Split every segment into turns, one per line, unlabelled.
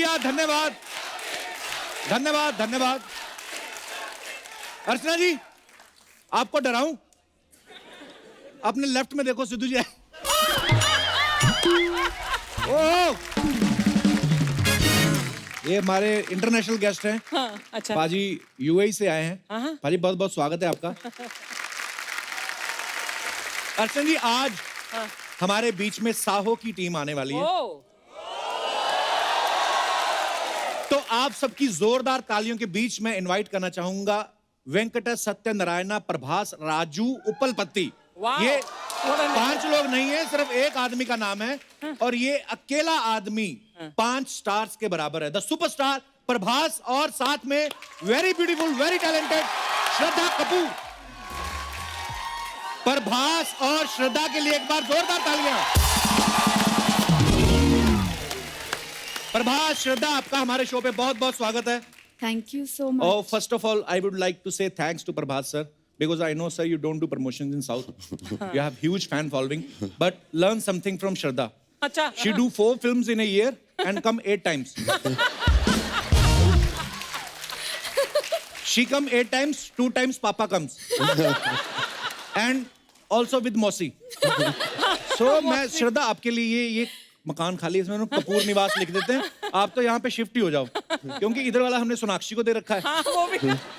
शुक्रिया, धन्यवाद धन्यवाद धन्यवाद। अर्चना जी, आपको डराऊं? अपने लेफ्ट में देखो, सिद्धू जी। ओह, ये हमारे इंटरनेशनल गेस्ट हैं।
हाँ, अच्छा।
पाजी यूएई से आए हैं।
हाँ।
पाजी बहुत बहुत स्वागत है आपका। अर्चना जी, आज हमारे बीच में साहो की टीम आने वाली है।
ओ,
तो आप सबकी जोरदार तालियों के बीच में इनवाइट करना चाहूंगा वेंकट सत्यनारायण प्रभास राजू उपलपति।
वाह,
ये
what a name।
5 लोग नहीं है, सिर्फ एक आदमी का नाम है और ये अकेला आदमी 5 स्टार्स के बराबर है। द सुपरस्टार प्रभास और साथ में very beautiful, very talented Shraddha Kapoor. Prabhas और श्रद्धा के लिए एक बार जोरदार तालियां। प्रभास, श्रद्धा, आपका हमारे शो पे बहुत बहुत स्वागत है।
Thank you so much.
Oh, first of all, I would like to say thanks to Prabhat sir, because I know, sir, you don't do promotions in South. You have huge fan following, but learn something from Shraddha.
अच्छा।
She do 4 films in a year and come 8 times. She come 8 times, 2 times Papa comes. And also with Mosi. So, मैं श्रद्धा आपके लिए ये मकान खाली, इसमें कपूर निवास लिख देते हैं। आप तो यहाँ पे शिफ्ट ही हो जाओ, क्योंकि इधर वाला हमने सोनाक्षी को दे रखा है।
हाँ, वो भी।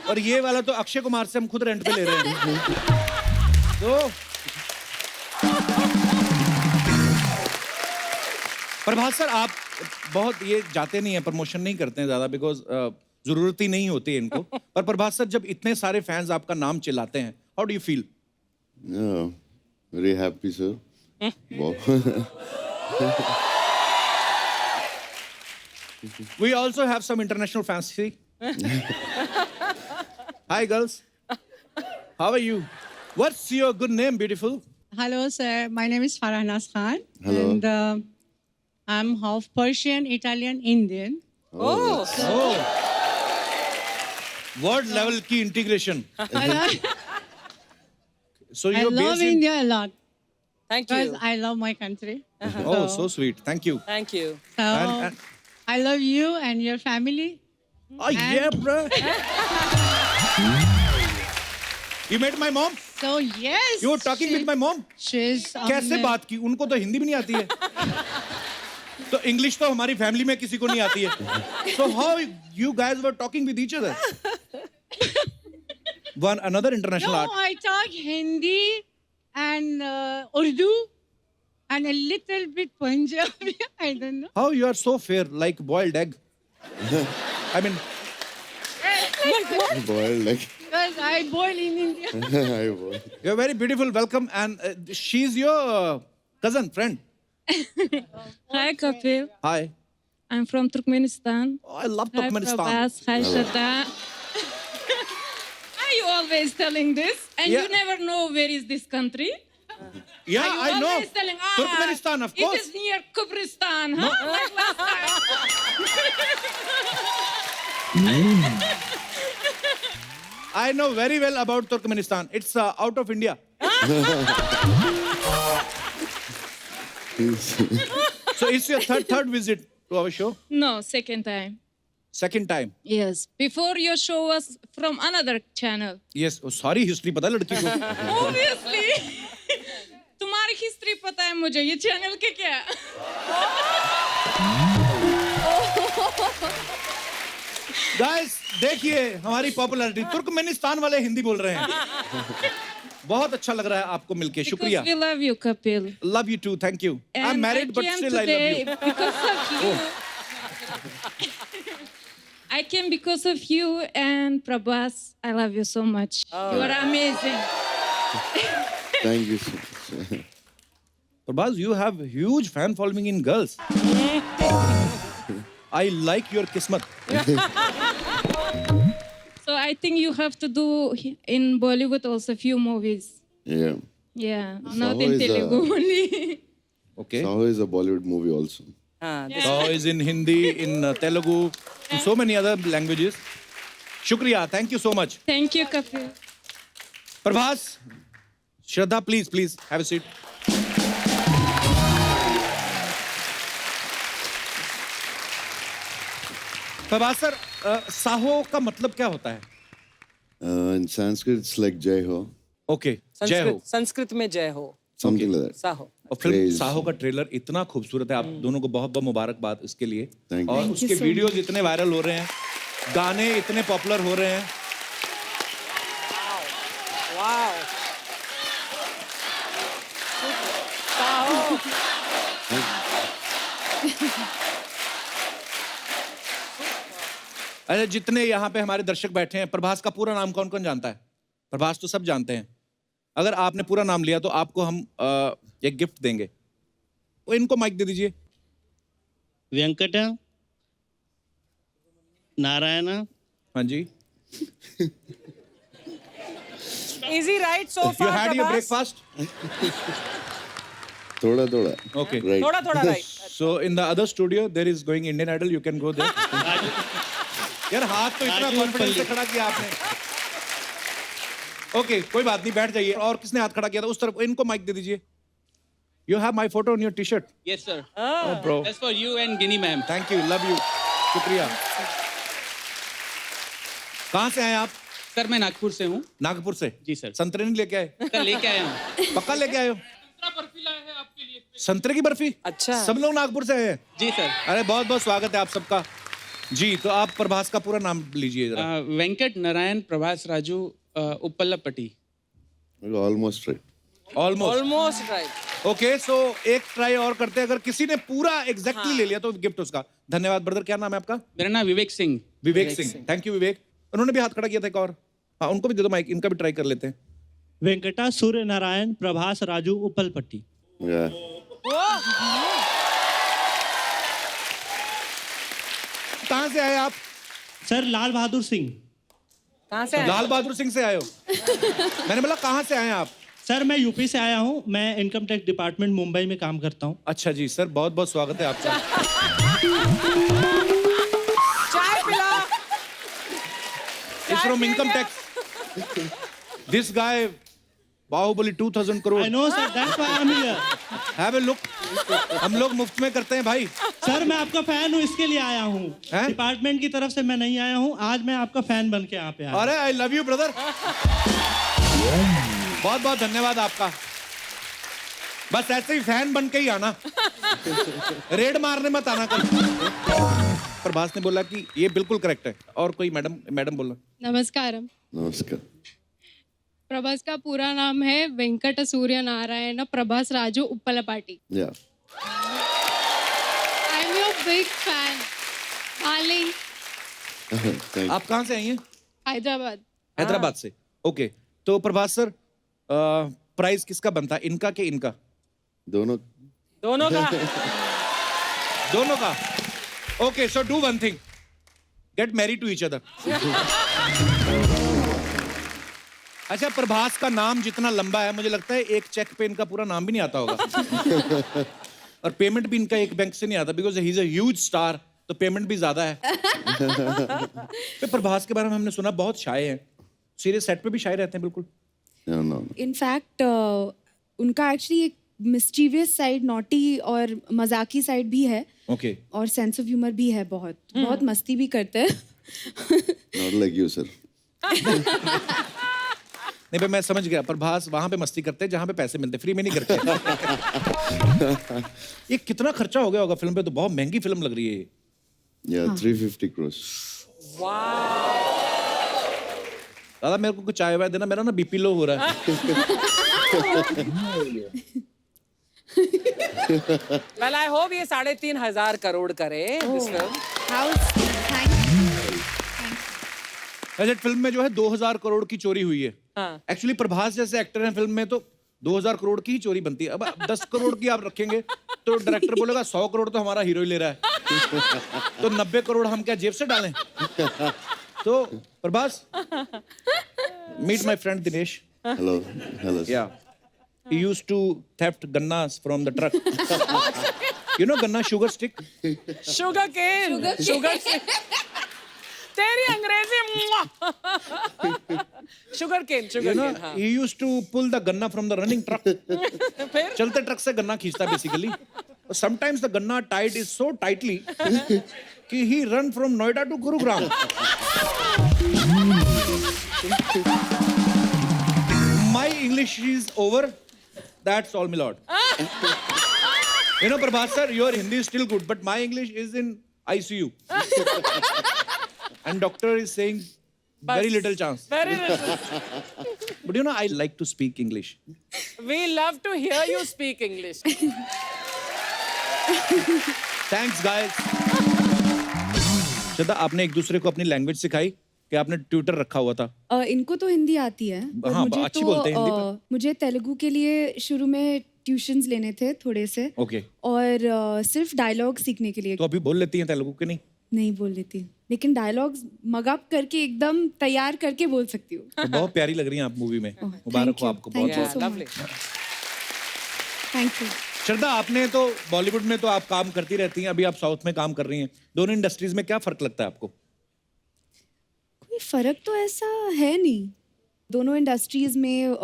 और ये वाला तो अक्षय कुमार से हम खुद रेंट पे ले रहे हैं। तो प्रभात सर, आप बहुत ये जाते नहीं हैं, प्रमोशन नहीं करते हैं ज्यादा, बिकॉज जरूरत ही नहीं होती है इनको। पर प्रभात सर, जब इतने सारे फैंस आपका नाम चिल्लाते हैं, how do you feel?
Very happy sir.
We also have some international fans. See? Hi, girls. How are you? What's your good name, beautiful?
Hello, sir. My name is Farhanaz Khan.
Hello.
And I'm half Persian, Italian, Indian.
Oh,
Oh. Word level की integration. So
I
you're
love
based in...
India a lot
thank
because
you.
I love my country.
Oh, so sweet. Thank you.
Thank you.
So
And-
I love you and your family.
Oh, yeah, bro. You met my mom?
So yes.
You were talking with my mom?
She's
कैसे बात की? उनको तो हिंदी भी नहीं आती है। तो इंग्लिश तो हमारी फैमिली में किसी को नहीं आती है। So how you guys were talking with each other? One another international
No,
art.
I talk Hindi and Urdu and a little bit Punjabi. I don't know.
How you are so fair, like boiled egg. I mean,
Boiled like
Because I born in India.
I was.
you're very beautiful. Welcome, and she's your cousin, friend.
Hi, Kapil.
Hi.
I'm from Turkmenistan.
Oh, I love
Hi,
Turkmenistan.
Prabhas. Hi, Shraddha. Are you always telling this? And
Yeah.
you never know where is this country?
Yeah,
Are you
I know.
always telling,
Turkmenistan, of course.
It is near Kubristan, huh? Like last time.
I know very well about Turkmenistan. It's out of India. So it's your third visit to our show.
No, second time.
Second time.
Yes. Before your show was from another channel.
Yes. Oh, sorry, history पता है लड़की को.
Obviously. तुम्हारी history पता है मुझे, ये channel के क्या?
Guys, देखिए हमारी पॉपुलैरिटी. तुर्कमेनिस्तान वाले हिंदी बोल रहे हैं. बहुत अच्छा लग रहा है आपको मिलके. शुक्रिया.
Because we love you, Kapil.
Love you too. Thank you. I'm
And
married, but
came
still I love you.
Because of you. I came because of you and Prabhas. I love you so much. You are amazing.
Thank you so much.
Prabhas, you have huge fan following in girls. I like your kismat.
So I think you have to do in Bollywood also few movies.
Yeah.
Yeah, not
Saho
in
is a-
Telugu only.
Okay.
Saho is a Bollywood movie also.
हाँ,
So is in Hindi, in Telugu, in so many other languages. Shukriya. Thank you so much.
Thank you, Kapil.
Prabhas, Shraddha, please have a seat. Prabhas sir, Saaho का मतलब क्या होता है?
In Sanskrit, it's like Jai Ho,
okay, जय हो।
संस्कृत में जय हो,
something like that.
साहो।
और फिल्म
Praise.
साहो का ट्रेलर इतना खूबसूरत है, आप दोनों को बहुत बहुत मुबारकबाद इसके लिए।
Thank you.
और उसके वीडियोस इतने वायरल हो रहे हैं, गाने इतने पॉपुलर हो रहे हैं।
वाओ, साहो।
अरे जितने यहाँ पे हमारे दर्शक बैठे हैं, प्रभास का पूरा नाम कौन कौन जानता है? प्रभास तो सब जानते हैं। अगर आपने पूरा नाम लिया तो आपको हम एक गिफ्ट देंगे। वो इनको माइक दे दीजिए।
वेंकट नारायण
हाँ जी।
Easy right so
you
far,
had your
Prabhas?
Breakfast?
Thoda.
Okay.
Right.
थोड़ा right.
So in the other studio there is going Indian Idol. You can go there. यार हाथ तो इतना कॉन्फिडेंस से खड़ा किया आपने। ओके, कोई बात नहीं, बैठ जाइए। और किसने हाथ खड़ा किया था? उस तरफ इनको माइक दे दीजिए। You have my photo on your T-shirt.
Yes sir
Oh bro.
That's for you and Guinea ma'am
Thank you. Love you. शुक्रिया। कहाँ से आए आप?
सर मैं नागपुर से हूँ
नागपुर से।
जी सर
संतरे नहीं लेके आए?
सर लेके आया हूँ
पक्का लेके आए हो? संतरे की बर्फी?
अच्छा।
सब लोग नागपुर से आए हैं?
जी सर
अरे बहुत बहुत स्वागत है आप सबका। जी, तो आप प्रभास का पूरा नाम लीजिए जरा।
Venkat Narayana Prabhas Raju Uppalapati
Almost right.
Almost.
Almost right.
Okay, so एक ट्राई और करते हैं। अगर किसी ने पूरा एग्जैक्टली ले लिया तो गिफ्ट उसका। धन्यवाद ब्रदर। क्या नाम है आपका?
मेरा नाम विवेक सिंह
विवेक सिंह। थैंक यू विवेक। उन्होंने भी हाथ खड़ा किया था एक और। हाँ, उनको भी दे दो माइक, इनका भी ट्राई कर लेते हैं।
वेंकटा सूर्य नारायण प्रभास राजू उप्पलपट्टी।
Yeah.
कहाँ से आए आप?
सर लाल बहादुर सिंह।
कहाँ से आए?
लाल बहादुर सिंह से आए हो? मैंने बोला कहाँ से आए आप?
सर मैं यूपी से आया हूँ, मैं इनकम टैक्स डिपार्टमेंट मुंबई में काम करता हूँ।
अच्छा जी सर, बहुत बहुत स्वागत है आपका।
चाय पिला।
He's from income tax. This guy, Bahubali 2000 crore.
I know sir, that's why I am here.
Have a look. हम लोग मुफ्त में करते हैं भाई।
सर मैं आपका फैन हूँ, इसके लिए आया हूँ।
हैं?
डिपार्टमेंट की तरफ से मैं नहीं आया हूँ, आज मैं आपका फैन बन के यहाँ पे आया हूँ।
अरे आई लव यू ब्रदर। बहुत बहुत धन्यवाद आपका। बस ऐसे ही फैन बन के ही आना, रेड मारने मत आना कल। प्रभास ने बोला कि ये बिल्कुल करेक्ट है। और कोई मैडम बोला।
नमस्कारम।
Namaskar.
प्रभास का पूरा नाम है Venkata Surya Narayana Prabhas Raju Uppalapati.
Yeah.
I am your big fan darling.
Thank you.
आप कहाँ से आई हैं?
हैदराबाद।
हैदराबाद से। ओके, तो प्रभास सर, प्राइस किसका बनता है, इनका कि इनका?
दोनों
दोनों का।
दोनों का। Okay, so do one thing, get married to each other. अच्छा, प्रभास का नाम जितना लंबा है, मुझे लगता है एक चेक पे इनका पूरा नाम भी नहीं आता होगा। और पेमेंट भी इनका एक बैंक से नहीं आता, because he is a huge star, तो पेमेंट भी ज्यादा है। तो प्रभास के बारे में हमने सुना बहुत शाय है, सीरियस सेट पे भी शाय रहते हैं बिल्कुल।
no.
इनफैक्ट उनका एक्चुअली एक मिस्चीवियस साइड, नॉटी और मजाकी साइड भी है।
ओके,
और सेंस ऑफ ह्यूमर भी है, बहुत मस्ती भी करते हैं।
Not like you, sir.
नहीं भाई, मैं समझ गया। प्रभास वहां पे मस्ती करते हैं जहां पे पैसे मिलते, फ्री में नहीं करते। ये कितना खर्चा हो गया होगा फिल्म पे? तो बहुत महंगी फिल्म लग रही है ये।
Yeah, 350 crores.
दादा मेरे को कुछ चाय वाय देना, मेरा ना बीपी लो हो रहा है।
Well, I hope ये 3,500 करोड़ करे this film.
बजट फिल्म में जो है 2000 करोड़ की चोरी हुई है।
हाँ।
एक्चुअली प्रभास जैसे एक्टर हैं फिल्म में तो 2000 करोड़ की ही चोरी बनती है। अब 10 करोड़ की आप रखेंगे तो डायरेक्टर बोलेगा 100 करोड़ तो हमारा हीरो ही ले रहा है, तो 90 करोड़ हम क्या जेब से डालें? तो Prabhas, meet my friend Dinesh.
Hello. Hello. sir.
Yeah. He used to theft gannas from the truck. You know ganna, sugar stick?
Sugar cane. Sugar cane. तेरी अंग्रेजी। Sugar cane.
You
Sugar
know,
cane. हाँ।
he used to pull the ganna from the running truck.
फिर
चलते truck से गन्ना खींचता basically. Sometimes the ganna tied is so tightly कि he run from Noida to Gurugram. My English is over. That's all, my lord. You know, Prabhat sir, your Hindi is still good, but my English is in ICU. And doctor is saying very little chance.
Very little.
But you know, I like to speak English.
We love to hear you speak English.
Thanks, guys. श्रद्धा, आपने एक दूसरे को अपनी language सिखाई कि आपने Twitter रखा हुआ था?
इनको तो हिंदी आती है, पर
हाँ,
मुझे
अच्छी
तो
बोलते हैं हिंदी पर।
मुझे तेलुगु के लिए शुरू में ट्यूशंस लेने थे थोड़े से।
ओके।
और सिर्फ डायलॉग सीखने के लिए।
तो अभी बोल लेती हैं तेलुगु के नहीं?
नहीं बोल लेती, लेकिन डायलॉग्स मगअप करके एकदम तैयार करके बोल सकती हूँ।
तो बहुत प्यारी लग रही हैं आप मूवी में। मुबारक हो आपको बहुत।
Thank you so
lovely.
much. Thank you.
श्रद्धा, आपने तो बॉलीवुड में तो आप काम करती रहती हैं, अभी आप साउथ में काम कर रही हैं। दोनों इंडस्ट्रीज में क्या फर्क लगता है आपको?
कोई फर्क तो ऐसा है नहीं। दोनों इंडस्ट्रीज में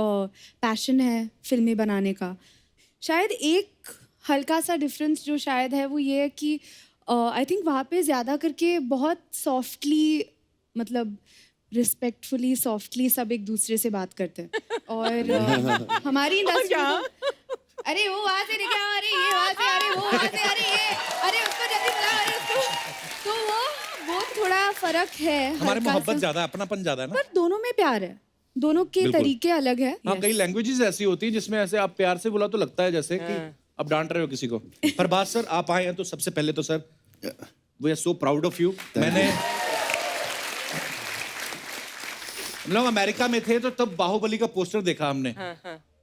पैशन है फिल्में बनाने का। शायद एक हल्का सा डिफरेंस जो शायद है वो ये है कि आई थिंक वहाँ पे ज़्यादा करके बहुत सॉफ्टली, मतलब रिस्पेक्टफुली सॉफ्टली सब एक दूसरे से बात करते हैं। और हमारी इंडस्ट्री अरे वो वहाँ से निकला, अरे ये वहाँ से, अरे वो वहाँ से, अरे ये, अरे उसको जल्दी बुलाओ, अरे उसको। तो वो थोड़ा फर्क है।
हमारे
हल्का
मोहब्बत
सा।
ज्यादा है, अपनापन ज्यादा है ना?
पर दोनों में प्यार है, दोनों के
बिल्कुल।
तरीके अलग है।
हाँ, कई लैंग्वेजेस ऐसी होती है जिसमें ऐसे आप प्यार से बुला तो लगता है जैसे कि आप डांट रहे हो किसी को। प्रभास सर, आप आए हैं तो सबसे पहले तो sir we are so proud of you. मैंने हम लोग अमेरिका में थे तो तब बाहुबली का पोस्टर देखा हमने,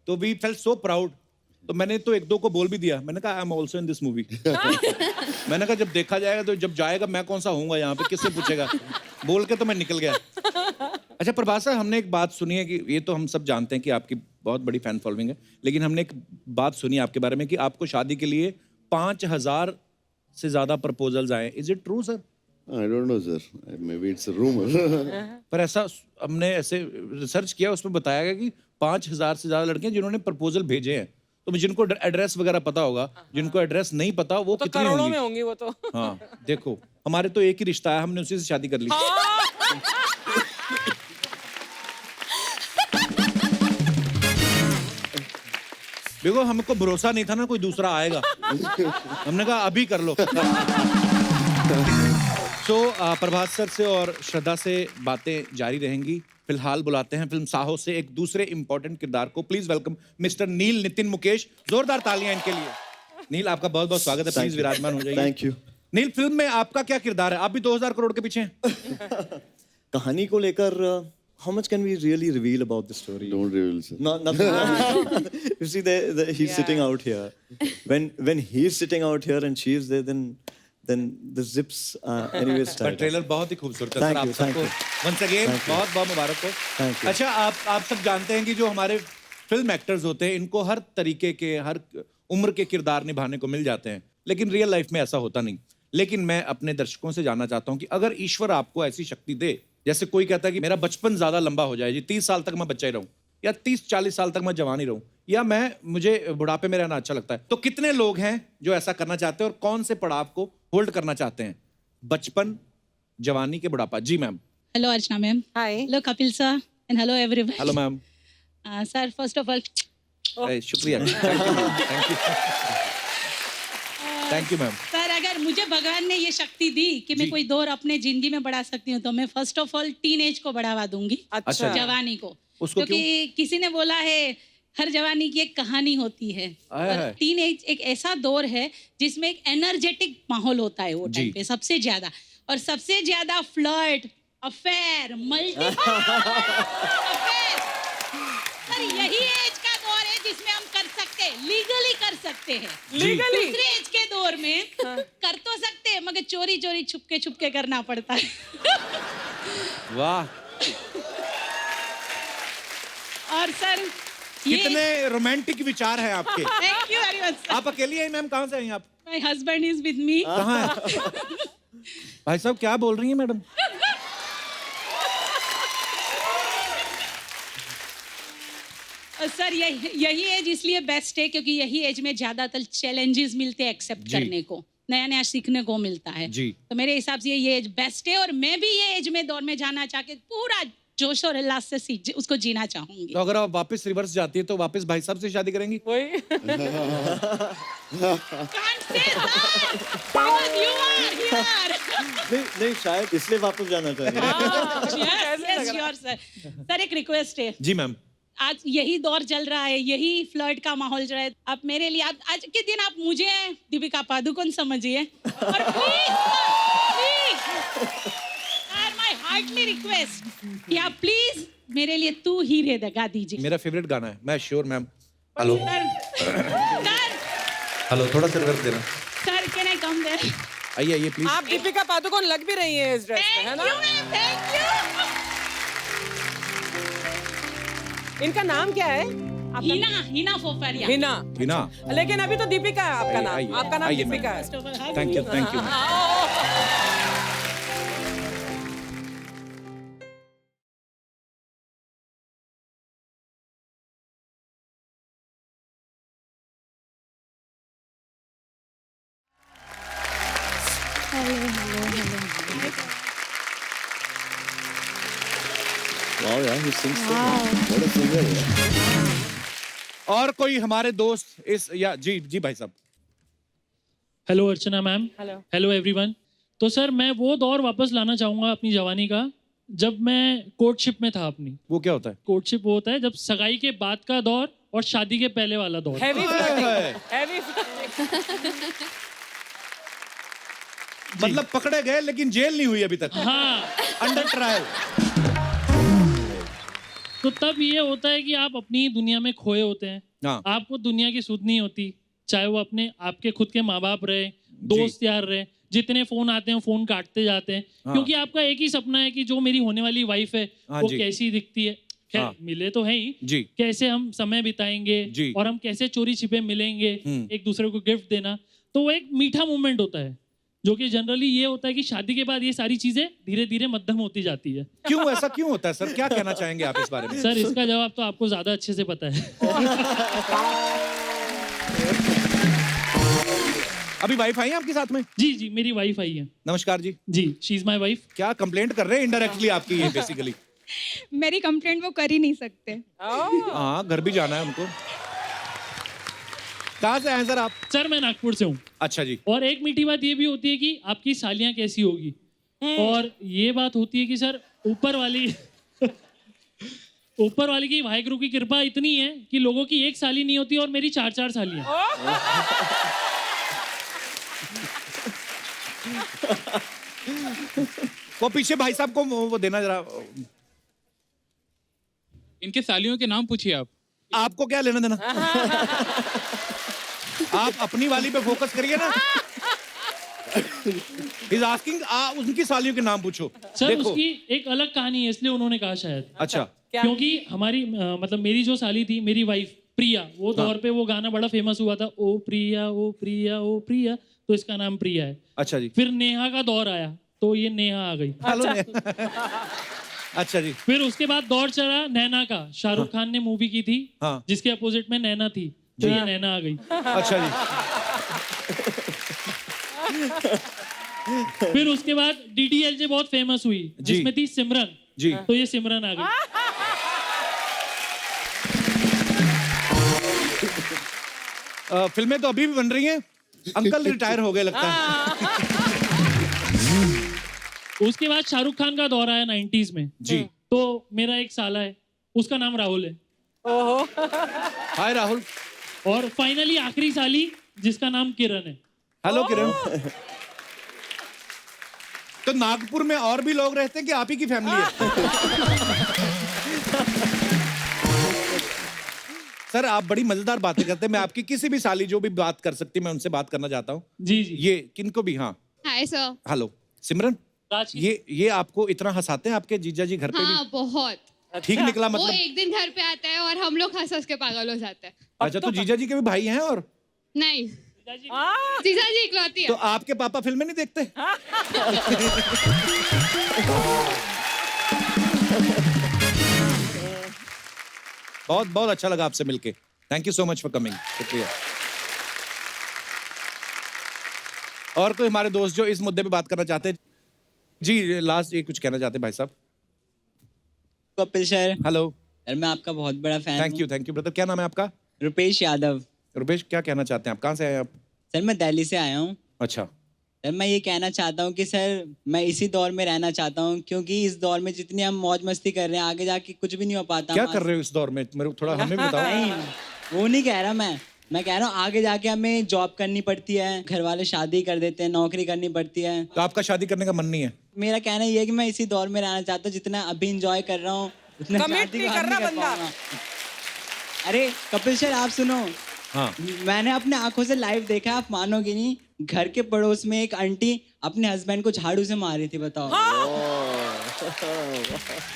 तो वी फेल्ट सो प्राउड। तो मैंने तो एक दो को बोल भी दिया, मैंने कहा I am also in this movie. मैंने कहा जब देखा जाएगा तो जब जाएगा मैं कौन सा होऊंगा यहाँ पे, किससे पूछेगा? बोल के तो मैं निकल गया। अच्छा प्रभास सर, हमने एक बात सुनी है कि ये तो हम सब जानते हैं कि आपकी बहुत बड़ी फैन फॉलोइंग है, लेकिन हमने एक बात सुनी है आपके बारे में कि आपको शादी के लिए 5000 से ज्यादा प्रपोजल्स आए। Is it true sir?
I don't know, sir. Maybe it's a rumor.
पर ऐसा हमने ऐसे रिसर्च किया, उसमें बताया गया कि 5000 से ज्यादा लड़के हैं जिन्होंने प्रपोजल भेजे हैं। तो जिनको एड्रेस वगैरह पता होगा, जिनको एड्रेस नहीं पता वो
तो
कितनी
करोड़ों
होंगी?
में होंगी वो तो।
हाँ देखो, हमारे तो एक ही रिश्ता है, हमने उसी से शादी कर ली। देखो हमको भरोसा नहीं था ना कोई दूसरा आएगा, हमने कहा अभी कर लो। तो प्रभास सर से और श्रद्धा से बातें जारी रहेंगी। फिलहाल बुलाते हैं फिल्म साहो से एक दूसरे इंपॉर्टेंट किरदार को। प्लीज वेलकम मिस्टर नील नितिन मुकेश। जोरदार तालियां इनके लिए। नील, आपका बहुत बहुत स्वागत है, प्लीज विराजमान हो जाइए।
Thank you.
नील, फिल्म में आपका क्या किरदार है? आप भी 2000 करोड़ के पीछे हैं।
कहानी को लेकर how much can we really reveal about the story?
Don't reveal, sir.
Nothing. You see, he's sitting out here. When he's sitting out here and she's there, then the zips anyways
पर
tied.
Trailer बहुत ही खूबसूरत है
Thank
sir. आप
you, thank
सबको
you.
वंस अगेन
Thank you.
बहुत बहुत मुबारक हो।
Thank you.
अच्छा, आप सब जानते हैं कि जो हमारे फिल्म एक्टर्स होते हैं इनको हर तरीके के, हर उम्र के किरदार निभाने को मिल जाते हैं, लेकिन रियल लाइफ में ऐसा होता नहीं। लेकिन मैं अपने दर्शकों से जानना चाहता हूं कि अगर ईश्वर आपको ऐसी शक्ति दे, जैसे कोई कहता है कि मेरा बचपन ज्यादा लंबा हो जाए जी, 30 साल तक मैं बच्चा ही रहूं, या 30-40 साल तक मैं जवान ही रहूं, या मुझे बुढ़ापे में रहना अच्छा लगता है, तो कितने लोग हैं जो ऐसा करना चाहते हैं और कौन से पड़ाव को होल्ड करना चाहते हैं? बचपन, जवानी के बुढ़ापा। जी ma'am.
Hello Archana ma'am.
Hi.
Hello Kapil sir and hello everyone.
Hello ma'am.
Sir, first of all,
शुक्रिया। Thank you ma'am.
सर अगर मुझे भगवान ने ये शक्ति दी कि मैं कोई दौर अपने जिंदगी में बढ़ा सकती हूँ, तो मैं फर्स्ट ऑफ ऑल टीनेज को बढ़ावा दूंगी।
अच्छा।
जवानी को।
उसको
क्योंकि किसी ने बोला है हर जवानी की एक कहानी होती है, और टीनेज एक ऐसा दौर है जिसमें एक एनर्जेटिक माहौल होता है वो टाइम पे सबसे ज्यादा, और सबसे ज्यादा फ्लर्ट, अफेयर, सर यही एज का दौर है जिसमें हम कर सकते हैं, लीगली कर सकते हैं।
लीगली?
दूसरे एज के दौर में कर तो सकते हैं, मगर चोरी चोरी छुपके करना पड़ता है।
वाह,
और सर
कितने रोमांटिक विचार हैं आपके।
Thank you very much.
आप अकेली हैं मैम? कहाँ से आई आप?
My husband is with me.
कहाँ है भाई साहब? क्या बोल रही हैं मैडम?
सर यही एज इसलिए बेस्ट है क्योंकि यही एज में ज्यादातर चैलेंजेस मिलते हैं एक्सेप्ट करने को। नया नया सीखने को मिलता है।
जी।
तो मेरे हिसाब से ये एज बेस्ट है और मैं भी ये एज में दौर में जाना चाह के पूरा जोश और उल्लास से उसको जीना चाहूंगी।
तो अगर आप वापस रिवर्स जाती है तो वापस भाई साहब से शादी करेंगी?
वही
नहीं शायद इसलिए वापस जाना चाहिए।
सर एक रिक्वेस्ट है।
जी मैम।
आज यही दौर चल रहा है, यही फ्लर्ट का माहौल चल रहा है। आप मेरे लिए आज के दिन आप मुझे दीपिका पादुकोण समझिए और माय हार्टली रिक्वेस्ट कि आप प्लीज मेरे लिए तू ही रे दगा दीजिए।
मेरा फेवरेट गाना है, मैं sure ma'am.
Hello
sir
hello, थोड़ा सा रिवर्स देना।
Sir can I come there?
आइए आइए प्लीज।
आप दीपिका पादुकोण लग भी रही है इस ड्रेस में, है ना?
Thank you.
इनका नाम क्या है?
हिना फोफरिया।
हिना।
हिना।
लेकिन अभी तो दीपिका है आपका नाम।
आइए,
आपका नाम
आइए,
दीपिका है।
Thank you thank you.
Wow, yeah, he sings so well. What a singer, yeah.
और कोई हमारे दोस्त इस या जी जी भाई साहब।
हेलो अर्चना मैम।
हेलो।
Hello everyone. तो सर मैं वो दौर वापस लाना चाहूँगा अपनी जवानी का जब मैं कोर्टशिप में था अपनी।
वो क्या होता है?
कोर्टशिप वो होता है जब सगाई के बाद का दौर और शादी के पहले वाला दौर।
Heavy flirting, heavy flirting.
मतलब पकड़े गए लेकिन जेल नहीं हुई अभी तक।
हाँ।
Under trial.
तो तब ये होता है कि आप अपनी दुनिया में खोए होते हैं।
हाँ।
आपको दुनिया की सुध नहीं होती, चाहे वो अपने आपके खुद के माँ बाप रहे, दोस्त यार रहे, जितने फोन आते हैं फोन काटते जाते हैं।
हाँ।
क्योंकि आपका एक ही सपना है कि जो मेरी होने वाली वाइफ है
हाँ
वो
जी।
कैसी दिखती है। खैर
हाँ।
मिले तो है ही,
जी।
कैसे हम समय बिताएंगे
जी।
और हम कैसे चोरी छिपे मिलेंगे, एक दूसरे को गिफ्ट देना, तो वो एक मीठा मोमेंट होता है। जो कि जनरली ये होता है कि शादी के बाद ये सारी चीजें धीरे धीरे मध्यम होती जाती है।
क्यों ऐसा क्यों होता है सर? क्या कहना चाहेंगे आप इस बारे में?
सर इसका जवाब तो आपको ज्यादा अच्छे से पता है।
अभी वाइफ आई है आपके साथ में?
जी जी मेरी वाइफ आई है।
नमस्कार जी।
जी शी इज माय वाइफ।
क्या कंप्लेंट कर रहे हैं इनडायरेक्टली आपकी ये बेसिकली?
मेरी कंप्लेंट वो कर ही नहीं सकते।
हाँ घर भी जाना है उनको। कहाँ से आए सर आप?
सर मैं नागपुर से हूँ।
अच्छा जी।
और एक मीठी बात ये भी होती है कि आपकी सालियाँ कैसी होगी, और ये बात होती है कि सर ऊपर वाली की वाहिगुरु की कृपा इतनी है कि लोगों की एक साली नहीं होती और मेरी 4 सालियाँ।
वो पीछे भाई साहब को वो देना जरा।
इनके सालियों के नाम पूछिए आप।
आपको क्या लेना देना? आप अपनी वाली पे फोकस करिए ना। He's asking, उनकी सालियों के नाम पूछो।
सर
देखो।
उसकी एक अलग कहानी है इसलिए उन्होंने कहा शायद।
अच्छा।
क्योंकि हमारी मतलब मेरी जो साली थी, मेरी वाइफ प्रिया, वो दौर पे वो गाना बड़ा फेमस हुआ था, ओ प्रिया ओ प्रिया ओ प्रिया, तो इसका नाम प्रिया है।
अच्छा जी।
फिर नेहा का दौर आया तो ये नेहा आ गई।
अच्छा जी।
फिर उसके बाद दौर चला नैना का, शाहरुख खान ने मूवी की थी
हाँ।
जिसके अपोजिट में नैना थी, तो ये नैना आ गई।
अच्छा जी।
फिर उसके बाद DDLJ बहुत फेमस हुई जिसमें थी सिमरन
जी,
तो ये सिमरन आ गई।
फिल्में तो अभी भी बन रही हैं। अंकल रिटायर हो गए लगता है।
उसके बाद शाहरुख खान का दौर आया 90s में
जी।
तो मेरा एक साला है, उसका नाम राहुल है।
हाय राहुल।
और फाइनली आखिरी साली जिसका नाम किरण है।
हेलो किरण। तो नागपुर में और भी लोग रहते हैं कि आप ही की फैमिली है? सर आप बड़ी मजेदार बातें करते हैं। मैं आपकी किसी भी साली जो भी बात कर सकती मैं उनसे बात करना चाहता हूँ।
जी जी।
ये किनको भी? हाँ
हाय सर।
हेलो सिमरन। ये आपको इतना हंसाते हैं आपके जीजा जी घर पे
हाँ बहुत।
भी? ठीक निकला
वो
मतलब?
एक दिन घर पे आता है और हम लोग हंस हंस के पागल हो जाते हैं।
अच्छा तो जीजा जी के भी भाई हैं? और
नहीं जीजा जी इकलौती है।
तो आपके पापा फिल्में नहीं देखते? बहुत बहुत अच्छा लगा आपसे मिलके। Thank you so much for coming. शुक्रिया। और कोई हमारे दोस्त जो इस मुद्दे पे बात करना चाहते हैं? जी लास्ट ये कुछ कहना चाहते हैं भाई साहब?
Kapil sir,
hello.
सर मैं आपका बहुत बड़ा फैन हूँ।
Thank you brother. क्या नाम है आपका?
रुपेश यादव।
रुपेश, क्या कहना चाहते हैं आप? कहाँ से आए आप?
सर मैं दिल्ली से आया हूँ।
अच्छा।
सर मैं ये कहना चाहता हूँ कि सर मैं इसी दौर में रहना चाहता हूँ, क्योंकि इस दौर में जितनी हम मौज मस्ती कर रहे हैं आगे जाके कुछ भी नहीं हो पाता।
क्या कर रहे हो इस दौर में? मेरे को थोड़ा हमें भी बताओ।
नहीं, वो नहीं कह रहा मैं कह रहा हूँ आगे जाके हमें जॉब करनी पड़ती है, घर वाले शादी कर देते हैं, नौकरी करनी पड़ती है।
तो आपका शादी करने का मन नहीं है?
मेरा कहना ये है कि मैं इसी दौर में रहना चाहता हूँ, जितना अभी इंजॉय कर रहा हूँ उतना शादी के बाद नहीं कर पाऊंगा। अरे कपिल सर आप सुनो।
हाँ।
मैंने अपने आंखों से लाइव देखा, आप मानोगे नहीं, घर के पड़ोस में एक आंटी अपने हस्बैंड को झाड़ू से मार रही थी, बताओ।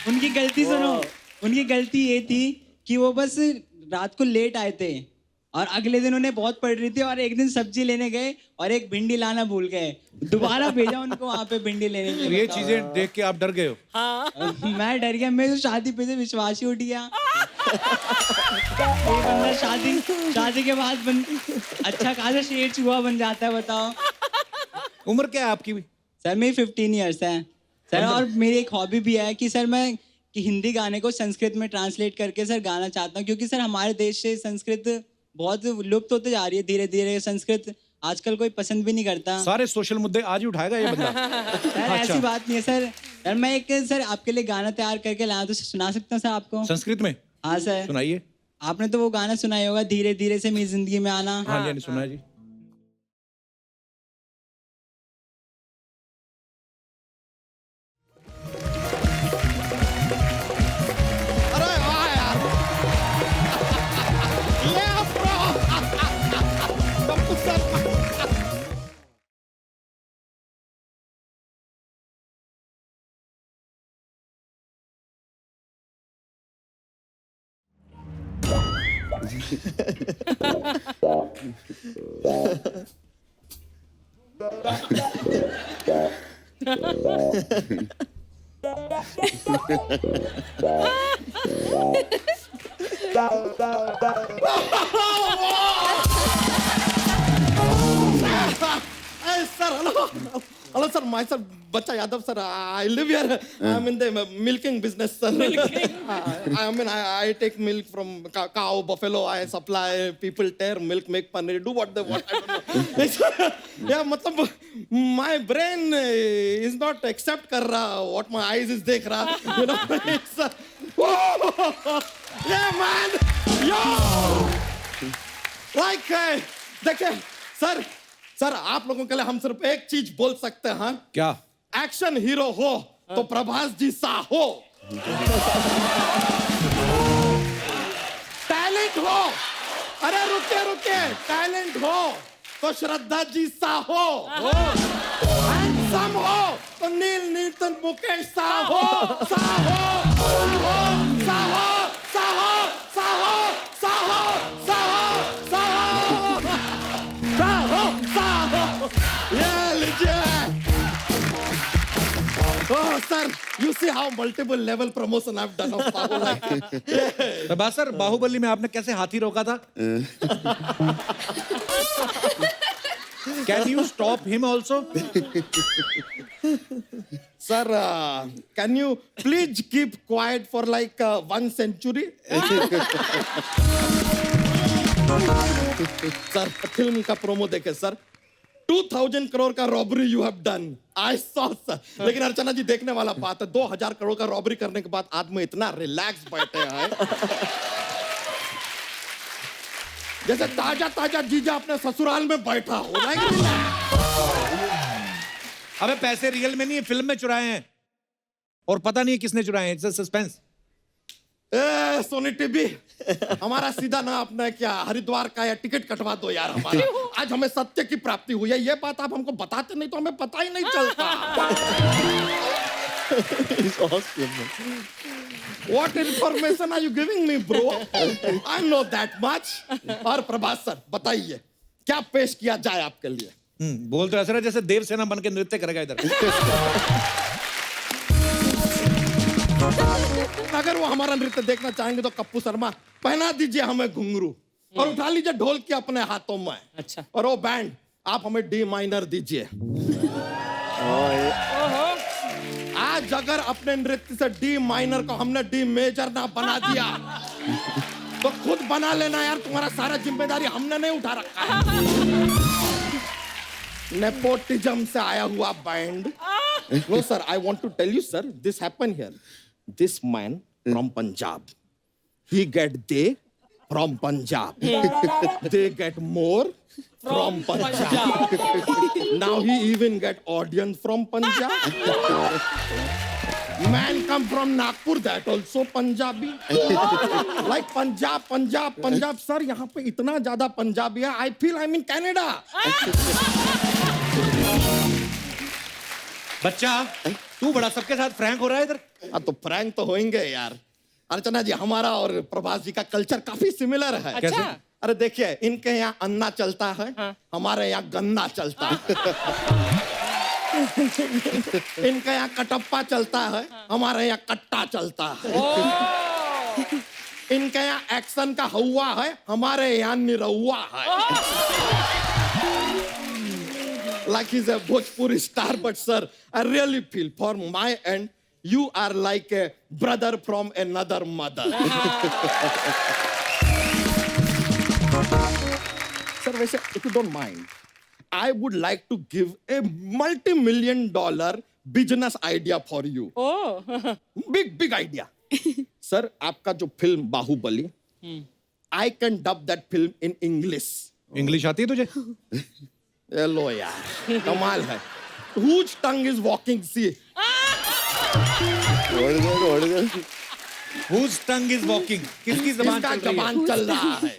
उनकी गलती सुनो, उनकी गलती ये थी कि वो बस रात को लेट आए थे और अगले दिन उन्हें बहुत पड़ रही थी और एक दिन सब्जी लेने गए और एक भिंडी लाना भूल गए, दोबारा भेजा उनको वहां पे भिंडी लेने के लिए।
ये चीजें देख के आप डर गए हो?
मैं डर गया, मैं तो शादी पे से विश्वास ही उठ गया। ये बंदा शादी के बाद अच्छा खासा शेर चूहा बन जाता है, बताओ।
उम्र क्या है आपकी?
सर मेरी 15 ईयर्स है सर, और मेरी एक हॉबी भी है कि सर मैं हिंदी गाने को संस्कृत में ट्रांसलेट करके सर गाना चाहता हूँ, क्योंकि सर हमारे देश से संस्कृत बहुत लुप्त होते जा रही है धीरे धीरे। संस्कृत आजकल कोई पसंद भी नहीं करता।
सारे सोशल मुद्दे आज ही उठाएगा ये बंदा।
सर ऐसी बात नहीं है सर। सर मैं एक आपके लिए गाना तैयार करके लाया, तो सुना सकता हूँ सर आपको?
संस्कृत में?
हाँ सर
सुनाइए।
आपने तो वो गाना सुना ही होगा, धीरे धीरे से मेरी जिंदगी में आना।
हाँ जी, सुना है जी।
Hello, sir. Myself, Bacha Yadav, sir. I live here. I'm in the milking business, sir. I take milk from cow, buffalo. I supply people tear milk, make paneer, do what they want. I don't know. Yeah, matlab, my brain is not accept kar raha what my eyes is dekh raha. You know, it's yeah, man. Yo, like, देखिए, sir. Sir आप लोगों के लिए हम सिर्फ एक चीज बोल सकते हैं।
क्या?
एक्शन हीरो हो तो प्रभास जी सा हो, टैलेंट हो, अरे रुके टैलेंट हो तो श्रद्धा जी सा हो, हैंडसम हो तो नील नीतन मुकेश सा हो, सा हो, सा हो, सा हो, सा हो, सा हो, सा हो, सा हो, yeah, legit. Oh, sir, you see how multiple level promotion I've done of Bahubali.
Prabhas sir, Bahubali में आपने कैसे हाथी रोका था? Can you stop him also?
Sir, can you please keep quiet for like 1 century? Sir, film का promo देखे sir. 2000 crore का robbery you have done, I saw sir. लेकिन अर्चना जी देखने वाला बात है, 2000 करोड़ का रॉबरी करने के बाद आदमी इतना रिलैक्स बैठे हैं जैसे ताजा ताजा जीजा अपने ससुराल में बैठा हो।
अबे पैसे रियल में नहीं है, फिल्म में चुराए हैं और पता नहीं है किसने चुराए हैं। It's suspense.
सोनी टीवी हमारा सीधा ना अपना क्या हरिद्वार का या टिकट कटवा दो यार हमारा। आज हमें सत्य की प्राप्ति हुई है, ये बात आप हमको बताते नहीं तो हमें पता ही नहीं चलता। What information are you giving me, bro? I know that much. और प्रभास सर बताइए क्या पेश किया जाए आपके लिए?
बोल तो ऐसा है जैसे देवसेना बन के नृत्य करेगा इधर।
अगर वो हमारा नृत्य देखना चाहेंगे तो कप्पू शर्मा पहना दीजिए हमें घुंघरू और उठा लीजिए ढोल की अपने हाथों में।
अच्छा।
और वो बैंड आप हमें डी माइनर दीजिए। आज अगर अपने नृत्य से डी माइनर को हमने डी मेजर ना बना दिया तो खुद बना लेना यार, तुम्हारा सारा जिम्मेदारी हमने नहीं उठा रखा है। नेपोटिज्म से आया हुआ band. No sir, I want to tell you sir, this happen here. This man from Punjab, he get they from Punjab. They get more from Punjab. Now he even get audience from Punjab. Man come from Nagpur, that also Punjabi. Like Punjab. Sir, यहाँ पे इतना ज़्यादा पंजाबी है, I feel I'm in Canada.
बच्चा, तू बड़ा सबके साथ फ्रैंक हो रहा है इधर।
हाँ तो फ्रैंक तो होंगे यार। अर्चना जी, हमारा और प्रभास जी का कल्चर काफी सिमिलर है।
अच्छा?
अरे देखिए, इनके यहाँ अन्ना चलता है, हमारे यहाँ गन्ना चलता है। इनके यहाँ कटप्पा चलता है, हमारे यहाँ कट्टा चलता है। इनके यहाँ एक्शन का हवा है, हमारे यहाँ निरहुआ है। Like he's a Bhojpuri star, but sir, I really feel for my end, you are like a brother from another mother. Sir, वैसे, if you don't mind, I would like to give a multi-million-dollar business idea for you.
Oh.
Big idea. Sir, आपका जो film Bahubali, I can dub that film in English.
English आती है तुझे?
लो यार, कमाल है। Whose tongue is walking? See.
Whose tongue is walking? किसकी ज़बान
चल रहा है?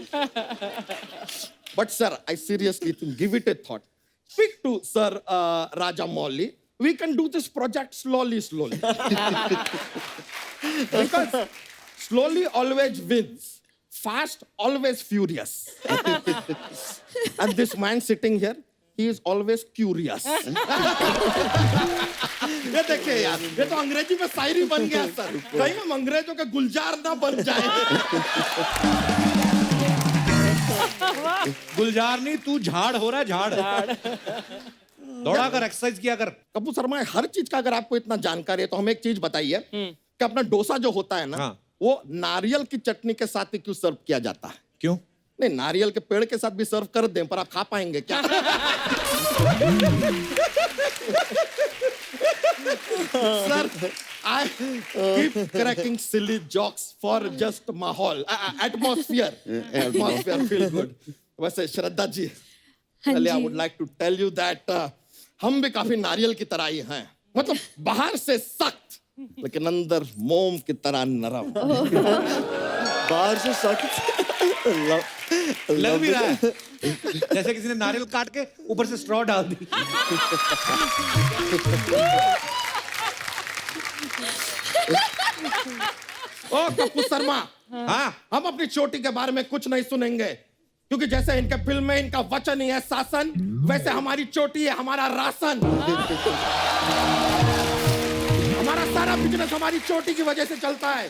But sir, I seriously think, give it a thought. Speak to Sir Rajamouli. We can do this project slowly. Because slowly always wins. Fast always furious. And this man sitting here, he is always curious. ये देखिए यार, ये तो अंग्रेजी में शायरी बन गया sir. कहीं हम अंग्रेजों के गुलजार ना बन जाए।
गुलजार नहीं, तू झाड़ हो रहा है, झाड़। दौड़ा कर, एक्सरसाइज किया कर।
कपूर शर्मा, हर चीज का अगर आपको इतना जानकारी है तो हमें एक चीज बताइए कि अपना डोसा जो होता है ना, वो नारियल की चटनी के साथ ही क्यों सर्व किया जाता है?
क्यों?
नहीं, नारियल के पेड़ के साथ भी सर्व कर दें, पर आप खा पाएंगे क्या? Sir, I keep cracking silly jokes for just माहौल, atmosphere feel good. वैसे Shraddha ji, I would like to tell you that हम भी काफी नारियल की तरह ही हैं, मतलब बाहर से सख्त लेकिन अंदर मोम की तरह नरम।
बाहर से सख्त
लग भी रहा है जैसे किसी ने नारियल काट के ऊपर से स्ट्रॉ डाल दी।
ओ कपूर शर्मा, हाँ, हम अपनी चोटी के बारे में कुछ नहीं सुनेंगे, क्योंकि जैसे इनके फिल्म में इनका वचन ही है शासन, वैसे हमारी चोटी है हमारा राशन। हमारा सारा बिजनेस हमारी चोटी की वजह से चलता है।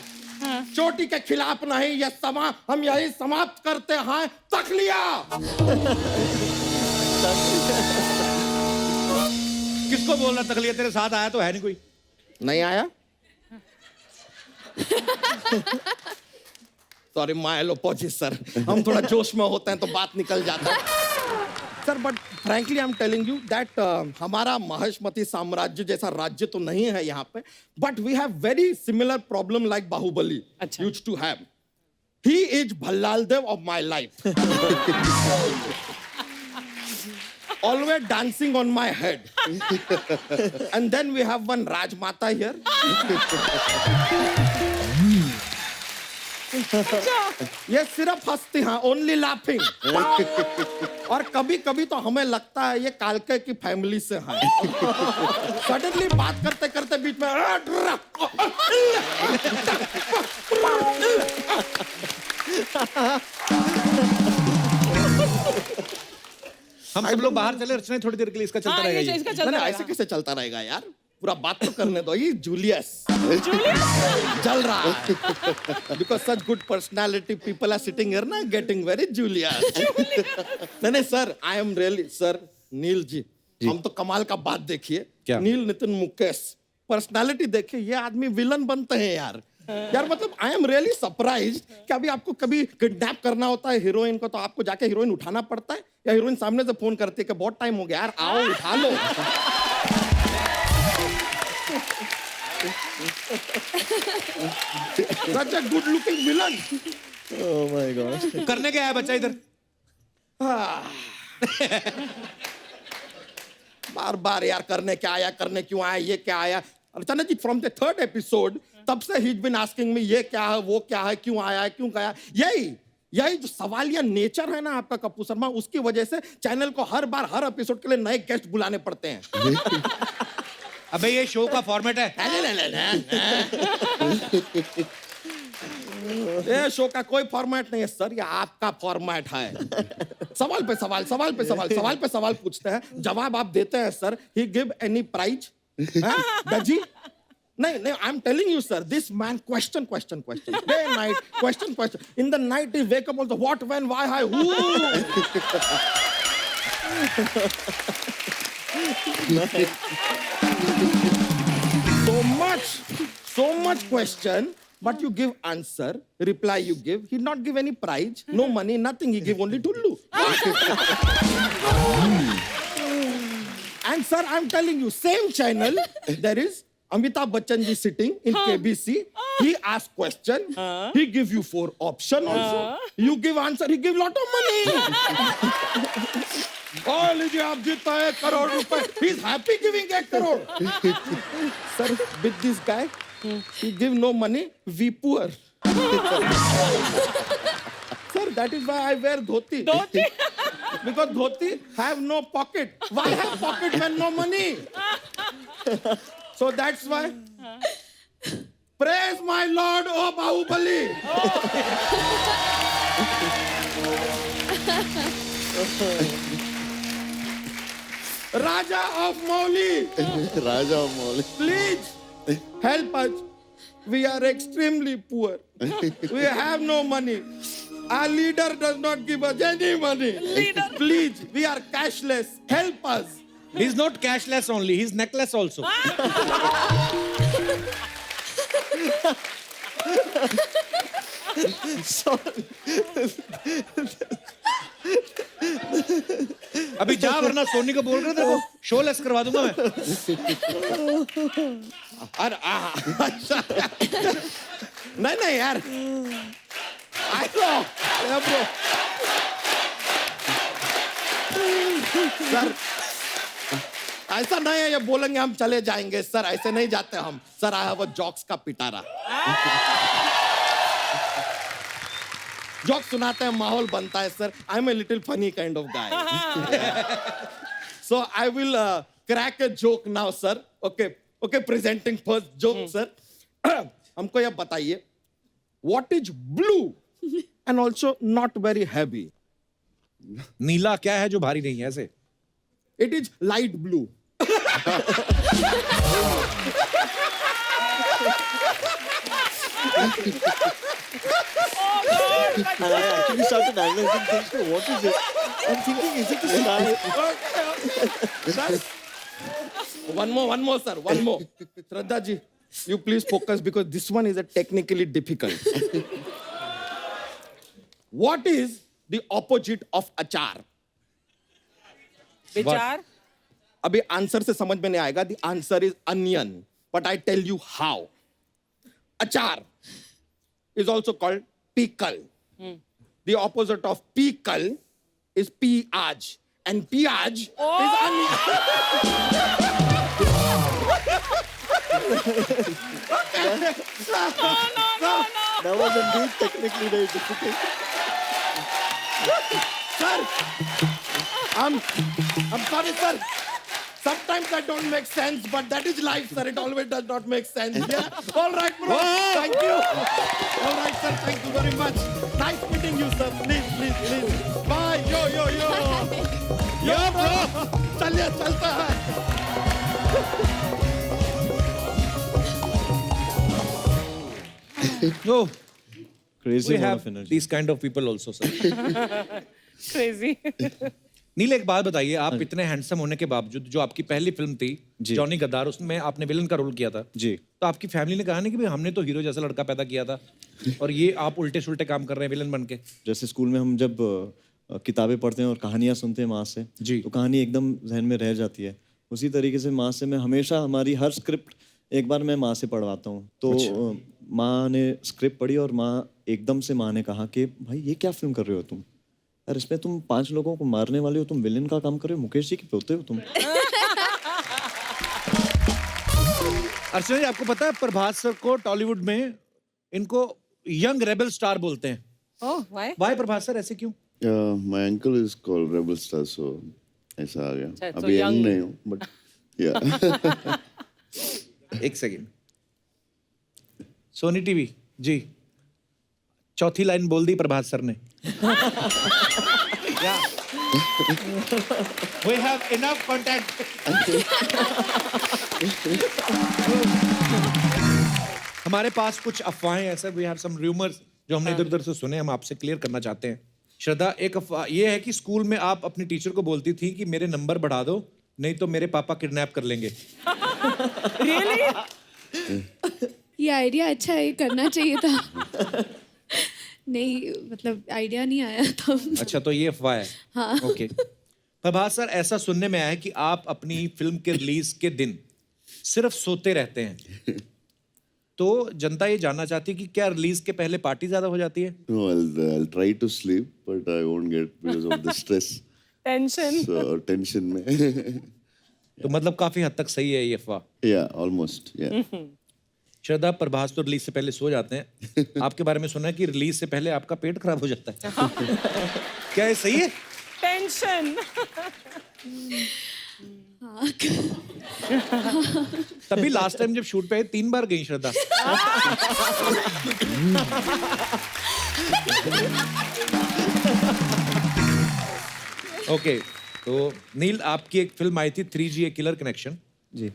चोटी के खिलाफ नहीं, यह समा हम यही समाप्त करते हैं। तखलिया।
किसको बोलना तखलिया? तेरे साथ आया तो है नहीं कोई?
नहीं आया? सॉरी, माय अपोलॉजी सर, हम थोड़ा जोश में होते हैं तो बात निकल जाता है sir. But frankly I am telling you that हमारा महेशमती साम्राज्य जैसा राज्य तो नहीं है यहाँ पे, but we have very similar problem like Bahubali used to have. He is Bhallaladeva of my life, always dancing on my head. And then we have one Rajmata here. ये सिर्फ हंसती हैं, only laughing. और कभी कभी तो हमें लगता है ये कालके की फैमिली से हैं। सडनली बात करते करते बीच में
हम सब लोग बाहर चले, रचना थोड़ी देर के लिए इसका चलता रहेगा। ये
ऐसे कैसे चलता रहेगा यार? पूरा बात तो करने दो। ये जूलियस जल रहा है, because such good personality people are sitting here ना, getting very Julius. नहीं sir, I am really sir, नील जी, हम तो कमाल का बात देखिए,
क्या?
नील नितिन मुकेश पर्सनालिटी देखिए, ये आदमी विलन बनते हैं यार। यार मतलब आई एम रियली सरप्राइज्ड कि अभी आपको कभी किडनैप करना होता है हीरोइन को तो आपको जाके हीरोइन उठाना पड़ता है या हीरोइन सामने से फोन करती है कि बहुत टाइम हो गया यार, आओ उठा लो। Such a good looking villain.
Oh my God.
करने क्या है बच्चा इधर?
बार बार यार करने क्या आया, करने क्यों आया, ये क्या आया। अर्चना जी फ्रॉम द 3rd एपिसोड तब से ही बीन आस्किंग मी ये क्या है, वो क्या है, क्यों आया है, क्यों गया। यही जो सवालिया नेचर है ना आपका कपूर शर्मा, उसकी वजह से चैनल को हर बार हर एपिसोड के लिए नए गेस्ट बुलाने पड़ते हैं।
अबे ये शो का फॉर्मेट है।
ये शो का कोई फॉर्मेट नहीं है सर, ये आपका फॉर्मेट है। सवाल पे सवाल, सवाल पे सवाल, सवाल पे सवाल पूछते हैं, जवाब आप देते हैं सर। ही गिव एनी प्राइज? दजी? नहीं नहीं, I am telling you sir, this man question question question, day night question question, in the night he wake up also, what, when, why, how, who. So much question, but you give answer, reply you give. He not give any prize, no money, nothing. He give only tullu. And sir, I'm telling you, same channel, there is Amitabh Bachchan ji sitting in KBC. He ask question, he give you 4 option also. You give answer, he give lot of money. Oh, लीजिए आप जीता 1 करोड़ रुपए. He's happy giving 1 crore. Sir, with this guy, he give no money, we poor. Sir, that is why I wear dhoti. Dhoti? Because dhoti have no pocket. Why have pocket when no money? So that's why. Praise my Lord, oh Bahubali. Raja of Moli.
Raja of Moli.
Please help us. We are extremely poor. We have no money. Our leader does not give us any money. Please, we are cashless. Help us.
He's not cashless only, he's necklace also. अभी जा वरना सोनी को बोल रहे थे को show less करवा दूंगा मैं।
अरे अच्छा नहीं नहीं यार आई नो ब्रो सर ऐसा नहीं है ये बोलेंगे हम चले जाएंगे सर ऐसे नहीं जाते हम sir I have a jokes का पिटारा जोक सुनाते हैं माहौल बनता है sir I am a little funny kind of guy so I will crack a joke now sir okay okay presenting first joke sir हमको यह बताइए what is blue and also not very heavy
नीला क्या है जो भारी नहीं है ऐसे
it is light blue
And I actually started analyzing things. So what is it? I'm thinking, is it a sky?
One more, sir. One more. Shraddha ji, you please focus because this one is a technically difficult. What is the opposite of achar?
विचार
अभी answer से समझ में नहीं आएगा. The answer is onion. But I tell you how. Achar is also called pickle. The opposite of pickle is piyaj. And piyaj is onion.
That was indeed technically very difficult.
Sir, I'm sorry, sir. Sometimes I don't make sense, but that is life, sir. It always does not make sense. Yeah. All right, bro. Thank you. All right, sir. Thank you very much. Nice meeting you, sir. Please, please, please. Bye. Yo. Yo, bro. चलिए, चलता है.
No.
Crazy
We
amount
have
of energy.
these kind of people also, sir.
crazy
नील एक बात बताइए, आप इतने handsome होने के बावजूद, जो आपकी पहली फिल्म थी जॉनी गद्दार, उसमें आपने विलन का रोल किया था
जी,
तो आपकी फैमिली ने कहा नहीं कि भाई हमने तो हीरो जैसा लड़का पैदा किया था और ये आप उल्टे सुल्टे काम कर रहे हैं विलन बन के?
जैसे स्कूल में हम जब किताबें पढ़ते हैं और कहानियाँ सुनते हैं माँ से जी, तो कहानी एकदम जहन में रह जाती है। उसी तरीके से माँ से मैं हमेशा, हमारी हर स्क्रिप्ट एक बार मैं माँ से पढ़वाता हूँ। तो माँ ने स्क्रिप्ट पढ़ी और माँ एकदम से माँ ने कहा कि भाई ये क्या फिल्म कर रहे हो तुम, यार इसमें तुम 5 लोगों को मारने वाले हो, तुम विलेन का काम कर रहे हो, मुकेश जी के पोते हो तुम।
अर्चना जी, आपको पता है प्रभास सर को टॉलीवुड में इनको यंग रेबल स्टार बोलते हैं।
Oh, why?
Why Prabhas sir, ऐसे क्यों?
My uncle is called rebel star, so ऐसा आ गया।
अच्छा, तो
अभी
young
यंग नहीं हूँ बट या।
एक सेकंड, सोनी टीवी जी, चौथी लाइन बोल दी प्रभास सर ने। We have enough contact. हमारे पास कुछ अफवाहें हैं sir, we have some rumours जो हमने इधर उधर से सुने, हम आपसे क्लियर करना चाहते हैं। श्रद्धा, एक अफवाह ये है कि स्कूल में आप अपनी टीचर को बोलती थी कि मेरे नंबर बढ़ा दो, नहीं तो मेरे पापा किडनैप कर लेंगे।
ये आइडिया अच्छा है, करना चाहिए था। नहीं, मतलब आइडिया नहीं आया था।
अच्छा, तो ये अफवाह है।
हाँ।
ओके। प्रभास सर, ऐसा सुनने में आया है कि आप अपनी फिल्म के रिलीज के दिन सिर्फ सोते रहते हैं। तो जनता ये जानना चाहती है कि क्या रिलीज के पहले पार्टी ज्यादा हो जाती है?
No, I'll try to sleep, but I won't get because of the stress.
Tension.
So tension में।
तो मतलब काफी हद तक सही है ये अफवाह।
Yeah, almost. Yeah.
श्रद्धा, प्रभास तो रिलीज से पहले सो जाते हैं। आपके बारे में सुना है कि रिलीज से पहले आपका पेट खराब हो जाता है। क्या ये सही है?
टेंशन।
तभी लास्ट टाइम जब शूट पे 3 बार गई श्रद्धा। ओके, तो नील, आपकी एक फिल्म आई थी 3G ए किलर कनेक्शन
जी,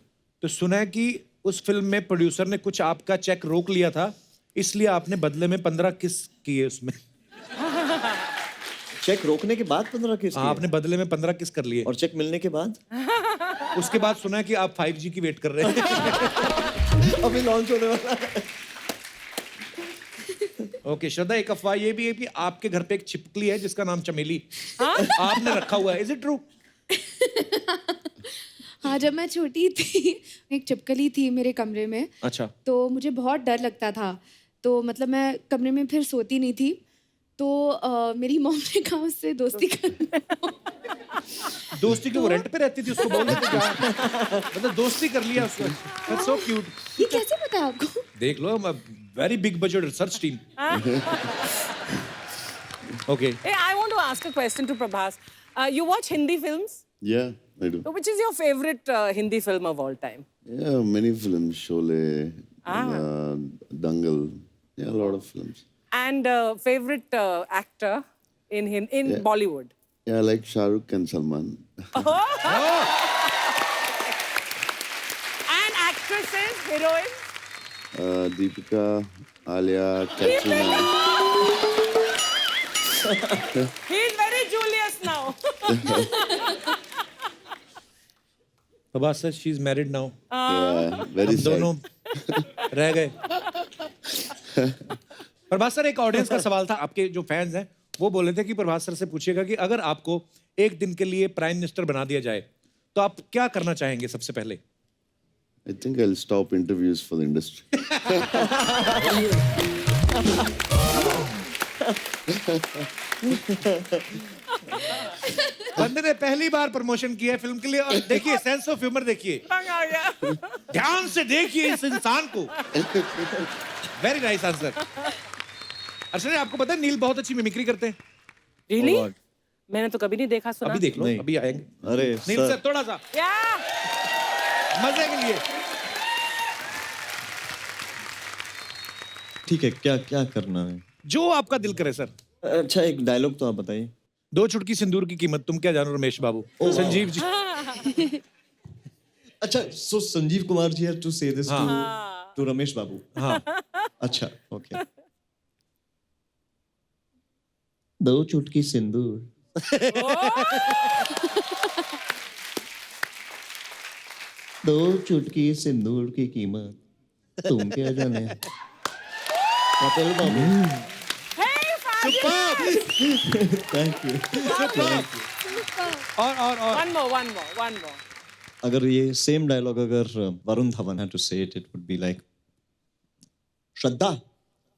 तो सुना है कि उस फिल्म में प्रोड्यूसर ने कुछ आपका चेक रोक लिया था, इसलिए आपने बदले में 15 किस किए उसमें।
चेक रोकने के बाद 15 किस किए?
आपने बदले में 15 किस कर लिए।
और चेक मिलने के बाद?
उसके बाद सुना है कि आप 5G की वेट कर रहे हैं।
अभी लॉन्च होने वाला है।
ओके श्रद्धा, एक अफवाह ये भी है कि आपके घर पे एक छिपकली है जिसका नाम चमेली आपने रखा हुआ है, इज इट ट्रू?
हाँ, जब मैं छोटी थी एक छिपकली थी मेरे कमरे में।
अच्छा।
तो मुझे बहुत डर लगता था, तो मतलब मैं कमरे में फिर सोती नहीं थी, तो मेरी मॉम ने कहा उससे दोस्ती कर।
दोस्ती क्यों? रेंट पे रहती थी, उसको बोल देते क्या? मतलब दोस्ती कर लिया उसको। That's so cute.
ये कैसे पता है आपको?
देख लो, very big budget research team. Okay.
Hey, I want to ask a question to Prabhas. You watch Hindi films?
Yeah, I do.
So which is your favorite Hindi film of all time?
Yeah, many films, Sholay, Dangal. Yeah, a lot of films.
And favorite actor in Bollywood?
Yeah, I like Shah Rukh and Salman.
And actresses, heroines?
Deepika, Alia, Katrina.
He's very Julius now.
Prabhas sir, she is married now.
Yeah, very sad.
दोनों रह गए। Prabhas sir, एक audience का सवाल था, आपके जो fans हैं वो बोले थे कि प्रभास सर से पूछिएगा कि अगर आपको एक दिन के लिए प्राइम मिनिस्टर बना दिया जाए तो आप क्या करना चाहेंगे सबसे पहले?
I think I'll stop interviews for the industry.
बंदे ने पहली बार प्रमोशन किया है फिल्म के लिए, और देखिए सेंस ऑफ ह्यूमर, देखिए
तंग आ गया।
ध्यान से देखिए इस इंसान को। Very nice answer. अर्चना, आपको पता है नील बहुत अच्छी मिमिक्री करते हैं।
Really? मैंने तो कभी नहीं देखा सुना।
अभी देख लो, अभी आएंगे।
अरे
नील सर, थोड़ा सा मजे के लिए।
ठीक है, क्या क्या करना है?
जो आपका दिल करे सर।
अच्छा, एक डायलॉग तो आप बताइए।
2 चुटकी सिंदूर की कीमत तुम क्या जानो रमेश बाबू। संजीव जी।
अच्छा, so Sanjeev Kumar ji have to say this to Ramesh बाबू।
हाँ।
अच्छा, ओके। 2 चुटकी सिंदूर दो चुटकी सिंदूर की कीमत तुम क्या जाने। कपिल बाबू। Thank you.
और
one more.
अगर ये सेम डायलॉग अगर Varun Dhawan had to say it, it would be like, Shraddha,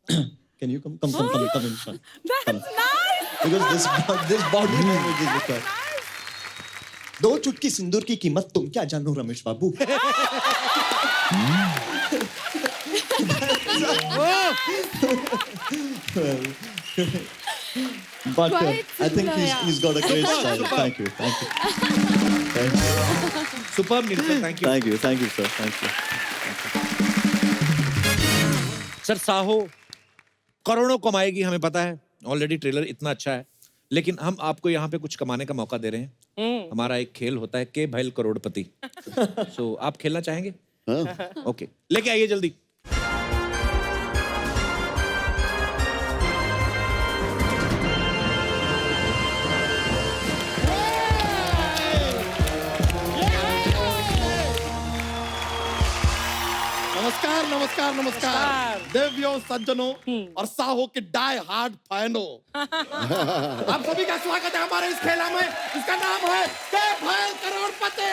can you come in front?
That's nice.
Because this body language is required. दो चुटकी सिंदूर की कीमत तुम क्या जानो रमेश बाबू। But I think he's got a great style. Thank you.
Superb, Nirupa. Thank you.
Thank you, sir. Thank you.
Sir Saaho करोड़ों कमाएगी, हमें पता है, ऑलरेडी ट्रेलर इतना अच्छा है, लेकिन हम आपको यहाँ पे कुछ कमाने का मौका दे रहे हैं। हमारा एक खेल होता है के भैल करोड़पति। सो आप खेलना चाहेंगे? ओके, लेके आइए जल्दी।
नमस्कार देवियों, सज्जनों और साहो के डाई हार्ड फैनों, आप सभी का स्वागत है हमारे इस खेला में। इसका नाम है के भैल करोड़पति।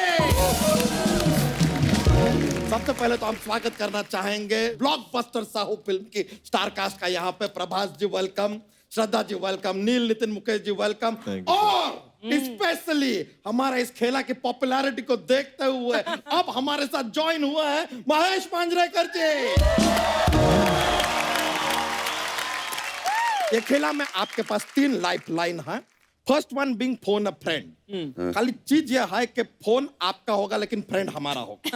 सबसे पहले तो हम स्वागत करना चाहेंगे ब्लॉकबस्टर साहो फिल्म की स्टार कास्ट का। यहाँ पे प्रभास जी वेलकम, श्रद्धा जी वेलकम, नील नितिन मुकेश जी वेलकम, और स्पेशली हमारा इस खेला की पॉपुलैरिटी को देखते हुए अब हमारे साथ ज्वाइन हुआ है महेश मांजरेकर जी। ये खेला में आपके पास 3 लाइफ लाइन है। फर्स्ट वन बीइंग फोन अ फ्रेंड। खाली चीज ये है कि फोन आपका होगा लेकिन फ्रेंड हमारा होगा।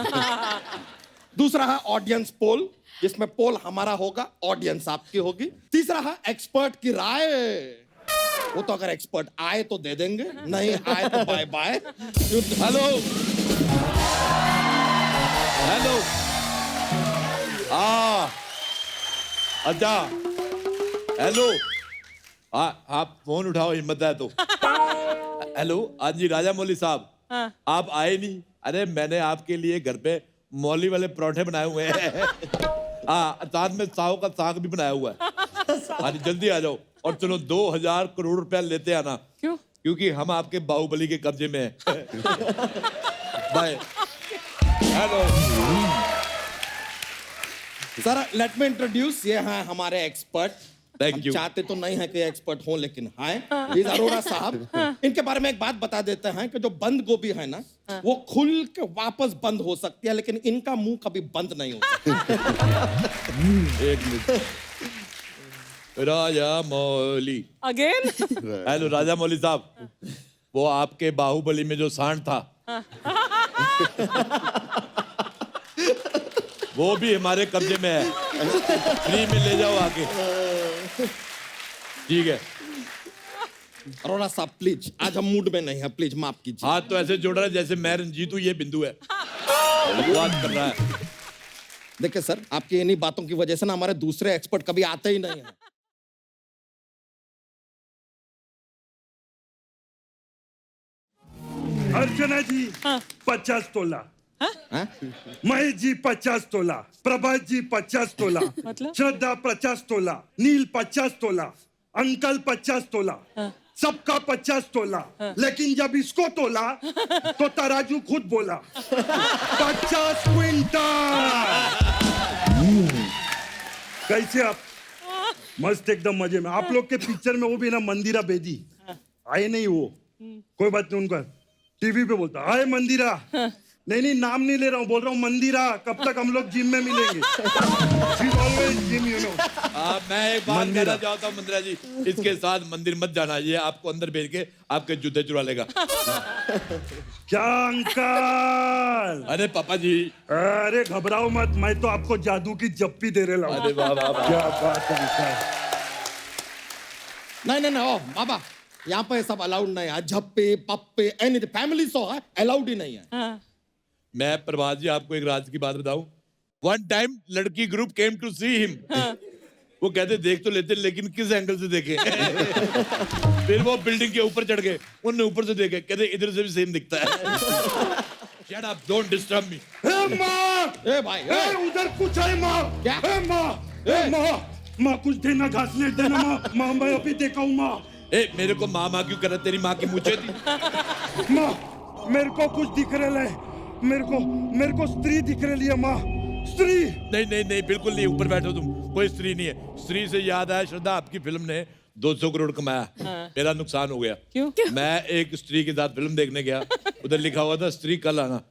दूसरा है ऑडियंस पोल, जिसमें पोल हमारा होगा, ऑडियंस आपकी होगी। तीसरा है एक्सपर्ट की राय। वो तो अगर एक्सपर्ट आए तो दे देंगे, नहीं आए तो बाय बाय।
हेलो अच्छा, हेलो, आप फोन उठाओ, हिम्मत है तो। हेलो, आज जी राजा मौली साहब, आप आए नहीं? अरे मैंने आपके लिए घर पे मौली वाले परोठे बनाए हुए हैं। साथ में साव का साग भी बनाया हुआ है। हाँ जल्दी आ जाओ, और चलो 2000 करोड़ रुपया लेते आना।
क्यों?
क्योंकि हम आपके बाहुबली के कब्जे में हैं। Bye. Hello
sir, let me introduce, ये हैं हमारे एक्सपर्ट।
Thank you.
चाहते तो नहीं है कि एक्सपर्ट हो, लेकिन हैं। इस अरोड़ा साहब, इनके बारे में एक बात बता देते हैं कि जो बंद गोभी है ना, वो खुल के वापस बंद हो सकती है, लेकिन इनका मुंह कभी बंद नहीं होता।
एक मिनट। राजा मौली
अगेन।
हेलो राजा मौली साहब, वो आपके बाहुबली में जो सांड था वो भी हमारे कब्जे में है। फ्री में ले जाओ आके। ठीक है
अरोड़ा साहब प्लीज, आज हम मूड में नहीं है, प्लीज माफ कीजिए।
हाथ तो ऐसे जोड़ रहा है जैसे मैं रंजीत हूँ, ये बिंदु है। बात कर रहा है।
देखिए सर, आपकी इन्हीं बातों की वजह से ना हमारे दूसरे एक्सपर्ट कभी आते ही नहीं है।
अर्चना जी 50 तोला, महेश जी 50 तोला, प्रभास जी 50 तोला, श्रद्धा 50 तोला, नील 50 तोला, अंकल 50 तोला, सबका 50 तोला। लेकिन जब इसको तोला तो तराजू खुद बोला 50 क्विंटल। कैसे आप? मस्त, एकदम मजे में। आप लोग के पिक्चर में वो भी ना मंदिरा बेदी आए नहीं, वो कोई बात नहीं, उनका टीवी पे बोलता आए मंदिरा। नहीं नाम नहीं ले रहा हूँ, बोल रहा हूँ मंदिरा। कब तक हम लोग जिम में मिलेंगे? Gym, you know.
मैं एक बात कहना चाहता हूँ मंदिरा जी, इसके साथ मंदिर मत जाना, ये आपको अंदर भेज के आपके जूते चुरा लेगा।
क्या अंकल?
अरे पापा जी,
अरे घबराओ मत, मैं तो आपको जादू की जप्पी दे रहा हूँ।
अरे वाह वाह वाह,
क्या बात है।
नहीं ओ बाबा, यहाँ पे सब अलाउड नहीं है। झप्पे पप्पे एनीथिंग, फैमिली शो है, अलाउड ही नहीं है।
मैं प्रभात जी आपको एक राज की बात बताऊं। वन टाइम लड़की group came to see him.
वो कहते देख तो लेते लेकिन किस एंगल से देखें। फिर वो बिल्डिंग के ऊपर चढ़ गए, उन्होंने ऊपर से देखे, कहते इधर से भी सेम दिखता है। Shut up, don't disturb me.
माँ,
ए भाई,
उधर कुछ है माँ।
क्या?
माँ कुछ देना, घास लेट देना माँ मैं अभी देखा हूँ माँ।
मेरे को माँ क्यों कर रहा, तेरी माँ की मूछें थी।
माँ मेरे को कुछ दिख रहा है, मेरे को स्त्री दिख रही है माँ, स्त्री।
नहीं बिल्कुल नहीं, ऊपर बैठो तुम, कोई स्त्री नहीं है। स्त्री से याद आया श्रद्धा, आपकी फिल्म ने 200 करोड़ कमाया, मेरा नुकसान हो गया।
क्यों?
मैं एक स्त्री के साथ फिल्म देखने गया, उधर लिखा हुआ था स्त्री कल आना,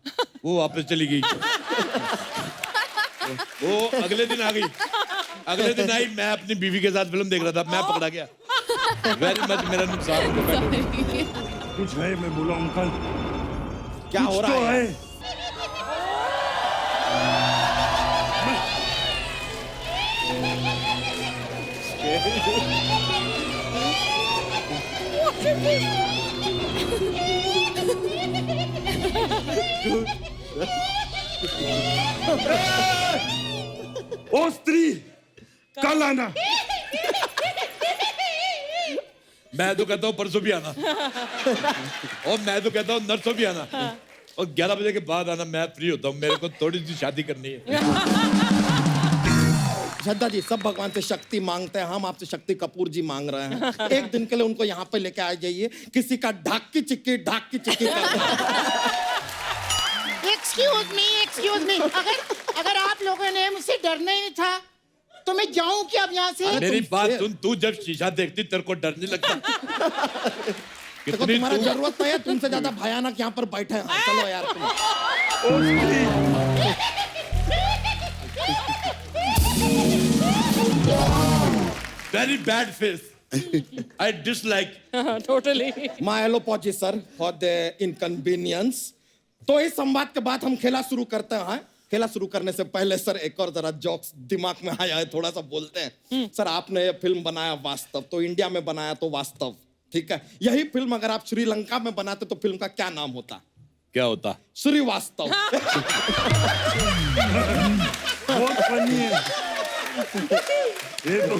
वो वापस चली गई। वो अगले दिन आ गई, अगले दिन आई, मैं अपनी बीवी के साथ फिल्म देख रहा था, मैं पकड़ा गया। वेरी मच मेरा नुकसान हो गया।
कुछ है, मैं बोला अंकल
क्या हो रहा है?
ओ स्त्री कल आना।
मैं तो कहता हूँ परसों भी आना, और मैं तो कहता हूँ नरसों भी आना, और 11 बजे के बाद आना, मैं फ्री होता हूँ, मेरे को थोड़ी सी शादी करनी है।
श्रद्धा जी सब भगवान से शक्ति मांगते हैं, हम आपसे शक्ति कपूर जी मांग रहे हैं। एक दिन के लिए उनको यहाँ पे लेके आ जाइए, किसी का ढाक की चिक्की
एक्सक्यूज मी, अगर आप लोगों ने मुझसे डरना ही नहीं था तो मैं जाऊं क्या अब यहाँ से?
मेरी बात सुन, तू जब शीशा देखती तेरे को डर नहीं लगता?
देखो तुम्हारा जरूरत नहीं है, तुमसे ज्यादा भयानक यहाँ पर बैठे हैं। चलो यार
Very bad face. I dislike.
Totally.
My apologies sir for the inconvenience. तो इस संवाद के बाद हम खेला शुरू करते हैं। खेला शुरू करने से पहले सर एक और जरा जोक्स दिमाग में आया है, थोड़ा सा बोलते हैं। सर आपने ये फिल्म बनाया वास्तव, तो इंडिया में बनाया तो वास्तव, ठीक है। यही फिल्म अगर आप श्रीलंका में बनाते तो फिल्म का क्या नाम होता?
क्या होता?
श्रीवास्तव।
बहुत फनी है ये तो।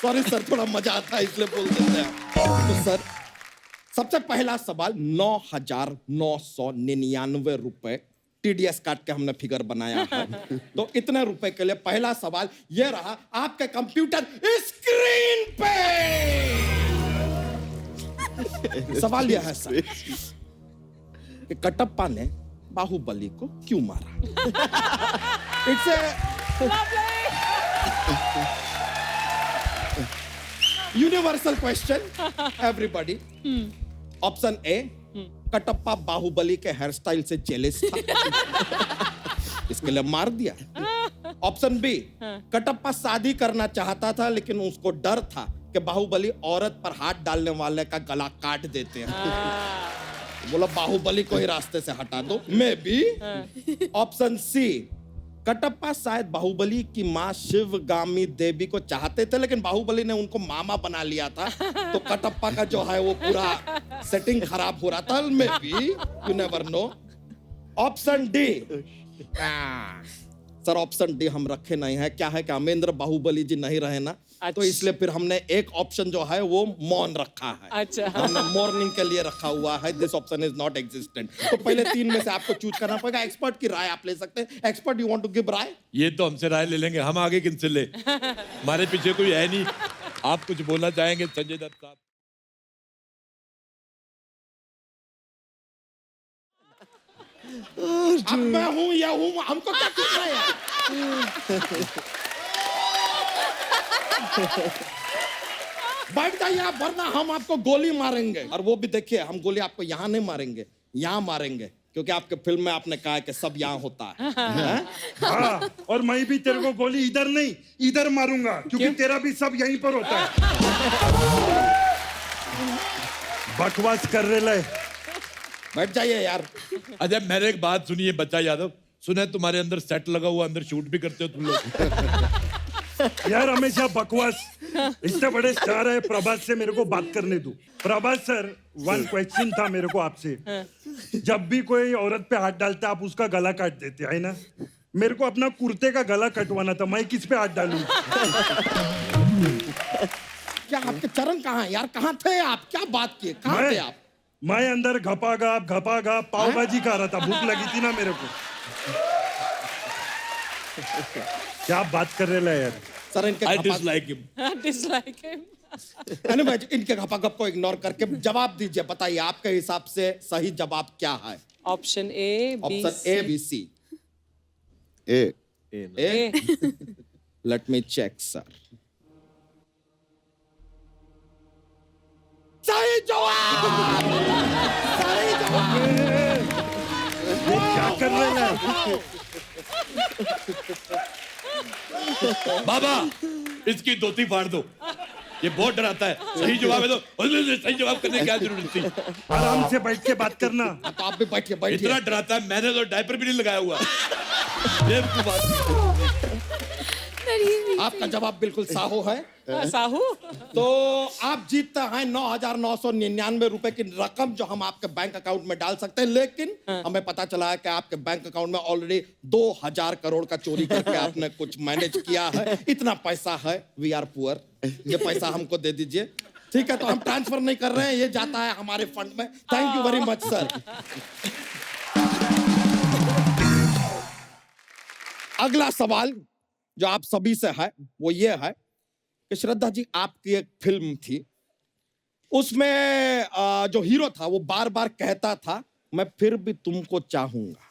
सॉरी सर, थोड़ा मजा आता है इसलिए बोल देते हैं। तो सर सबसे पहला सवाल 9,999 रुपए TDS काट के हमने फिगर बनाया है। तो इतने रुपए के लिए पहला सवाल ये रहा आपके कंप्यूटर स्क्रीन पे। सवाल यह है सर कि कटप्पा ने बाहुबली को क्यों मारा? It's universal question everybody. Option A, Kattappa Bahubali के हेयर स्टाइल से जेलस था, इसके लिए मार दिया। ऑप्शन बी, कटप्पा शादी करना चाहता था लेकिन उसको डर था कि बाहुबली औरत पर हाथ डालने वाले का गला काट देते हैं, बोला बाहुबली को ही रास्ते से हटा दो। Maybe. Option C, Kattappa शायद बाहुबली की माँ शिवगामी देवी को चाहते थे लेकिन बाहुबली ने उनको मामा बना लिया था, तो कटप्पा का जो है वो पूरा सेटिंग खराब हो रहा था। May be, you never know. Option D, sir option D हम रखे नहीं है। क्या है कि अमेंद्र बाहुबली जी नहीं रहे ना, तो इसलिए फिर हमने एक ऑप्शन जो है वो मौन रखा है।
अच्छा,
हमने मॉर्निंग के लिए रखा हुआ है। This option is not existent. तो पहले 3 में से आपको चूज करना पड़ेगा। एक्सपर्ट की राय आप ले सकते हैं। Expert, you want to give राय?
ये तो हमसे राय ले लेंगे, हम आगे किनसे ले? हमारे पीछे कोई है नहीं। आप कुछ बोलना चाहेंगे संजय दत्त साहब?
अब मैं हूं या हूं, हमको क्या करना है? बैठ जाइए आप, वरना हम आपको गोली मारेंगे। और वो भी देखिए, हम गोली आपको यहाँ नहीं मारेंगे, यहाँ मारेंगे, क्योंकि आपके फिल्म में आपने कहा है कि सब यहाँ होता है।
हाँ, और मैं भी तेरे को गोली इधर नहीं इधर मारूंगा, क्योंकि तेरा भी सब यहीं पर होता है। बकवास कर रहे ले।
बैठ जाइए यार।
अच्छा मेरे एक बात सुनिए बच्चा यादव, सुने तुम्हारे अंदर सेट लगा हुआ, अंदर शूट भी करते हो तुम लोग?
यार हमेशा बकवास। इतने बड़े स्टार है, प्रभास से मेरे को बात करने दो। प्रभास सर, 1 क्वेश्चन था मेरे को आपसे। जब भी कोई औरत पे हाथ डालता आप उसका गला काट देते है ना? मेरे को अपना कुर्ते का गला कटवाना था, मैं किस पे हाथ डालूं?
क्या आपके चरण कहाँ है यार? कहाँ थे आप? क्या बात किए? कहाँ थे आप?
मैं अंदर घपा पाव भाजी खा रहा था, भूख लगी थी ना मेरे को। क्या बात कर रहे हैं यार?
सर इनके
I dislike him.
Dislike him.
Anyway, इनके घपाघप को इग्नोर करके जवाब दीजिए। बताइए आपके हिसाब से सही जवाब क्या है?
Option A,
option A, B, C.
A.
A. Let me check sir. सही जवाब! सही जवाब!
क्या कर रहे हैं?
बाबा इसकी धोती फाड़ दो, ये बहुत डराता है। सही जवाब है तो सही जवाब करने की क्या जरूरत थी?
आराम से बैठ के बात करना।
तो आप भी बैठिए बैठिए।
इतना डराता है, मैंने तो डायपर भी नहीं लगाया हुआ। बेवकूफ आदमी।
आपका जवाब बिल्कुल साहू है।
साहू?
तो आप जीतते हैं 9,999 रुपए की रकम जो हम आपके बैंक अकाउंट में डाल सकते हैं, लेकिन हमें पता चला है कि आपके बैंक अकाउंट में ऑलरेडी 2,000 करोड़ का चोरी करके आपने कुछ मैनेज किया है। इतना पैसा है, वी आर पुअर, ये पैसा हमको दे दीजिए। ठीक है, तो हम ट्रांसफर नहीं कर रहे हैं, ये जाता है हमारे फंड में। Thank you very much sir. अगला सवाल जो आप सभी से है वो ये है कि श्रद्धा जी, आपकी एक फिल्म थी, उसमें जो हीरो था वो बार बार कहता था मैं फिर भी तुमको चाहूंगा।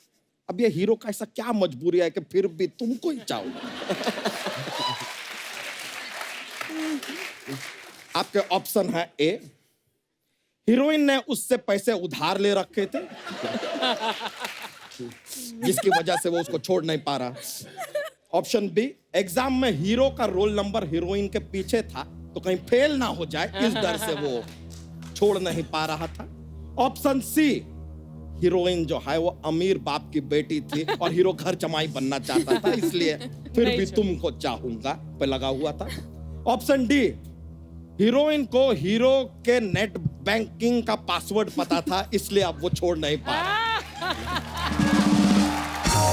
अब ये हीरो का ऐसा क्या मजबूरी है कि फिर भी तुमको ही चाहूंगा? आपके ऑप्शन है ए, हीरोइन ने उससे पैसे उधार ले रखे थे जिसकी वजह से वो उसको छोड़ नहीं पा रहा। ऑप्शन बी, एग्जाम में हीरो का रोल नंबर हीरोइन के पीछे था तो कहीं फेल ना हो जाए, इस डर से वो छोड़ नहीं पा रहा था। ऑप्शन सी, हीरोइन जो है वो अमीर बाप की बेटी थी और हीरो घर जमाई बनना चाहता था, इसलिए फिर भी तुमको चाहूंगा पे लगा हुआ था। ऑप्शन डी, हीरोइन को हीरो के नेट बैंकिंग का पासवर्ड पता था, इसलिए अब वो छोड़ नहीं पा रहा।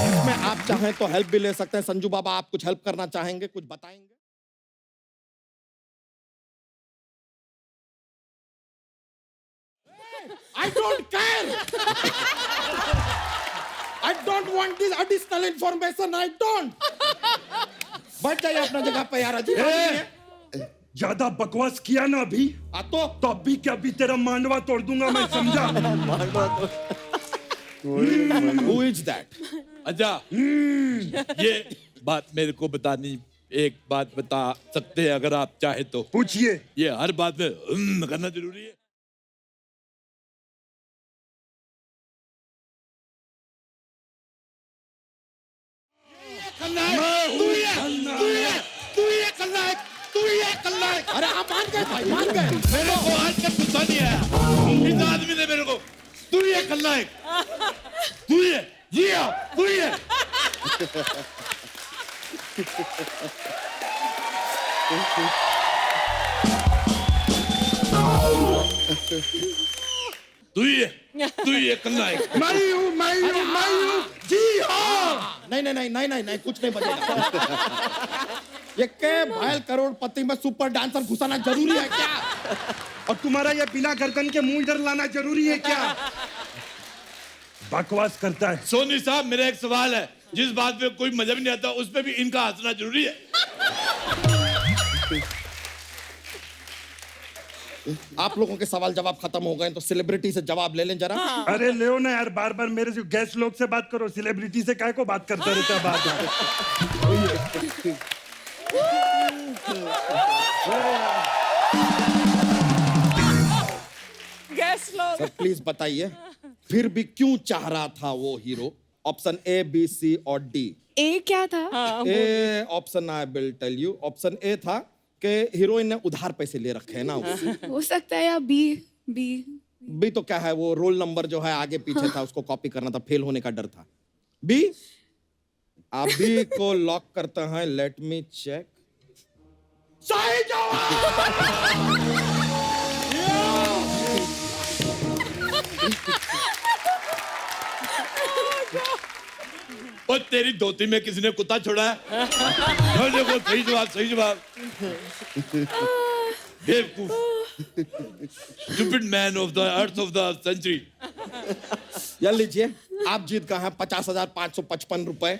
इसमें आप चाहें तो हेल्प भी ले सकते हैं। संजू बाबा, आप कुछ हेल्प करना चाहेंगे, कुछ बताएंगे? I don't care. I don't want this additional information. I don't. बैठ जाइए अपना जगह पे यार। अजीब
ज्यादा बकवास किया ना अभी तो अभी क्या अभी तेरा मांडवा तोड़ दूंगा मैं, समझा?
Who is that?
अच्छा, ये बात मेरे को बतानी, एक बात बता सकते हैं अगर आप चाहे तो?
पूछिए।
ये हर बात में करना जरूरी है?
अरे आप मान गए भाई, मान गए।
मेरे को आज तक गुस्सा नहीं आया इस आदमी ने मेरे को। तू ये खलनायक, तू ये तू ये तू ये खलनायक।
मैं जी हाँ।
नहीं, कुछ नहीं बचेगा। ये के भायल करोड़पति में सुपर डांसर घुसाना जरूरी है क्या?
और तुम्हारा ये बिना गर्दन के मुंह इधर लाना जरूरी है क्या? बकवास करता है।
सोनी साहब, मेरा एक सवाल है, जिस बात पे कोई मजा भी नहीं आता उस पे भी इनका हंसना जरूरी है?
आप लोगों के सवाल जवाब खत्म हो गए तो सेलिब्रिटी से जवाब ले लें जरा।
अरे ले ना यार, बार बार मेरे से गेस्ट लोग से बात करो, सेलिब्रिटी से काय को बात करता रहता है बात।
गेस्ट लोग
सर प्लीज बताइए, फिर भी क्यों चाह रहा था वो hero? Option A, B, C और डी।
ए क्या था?
A option I will tell you. Option A था कि हीरोइन ने उधार पैसे ले रखे हैं ना उससे।
हो सकता है, या बी।
बी तो क्या है, वो रोल नंबर जो है आगे पीछे था, उसको कॉपी करना था, फेल होने का डर था। बी, आप बी को लॉक करते हैं। Let me check. सही जवाब।
और तेरी धोती में किसी ने कुत्ता छोड़ा है? और देखो सही जवाब, सही जवाब। बेवकूफ, stupid man of the earth of the century.
ये लीजिए, आप जीत गए हैं 50,555 रुपए।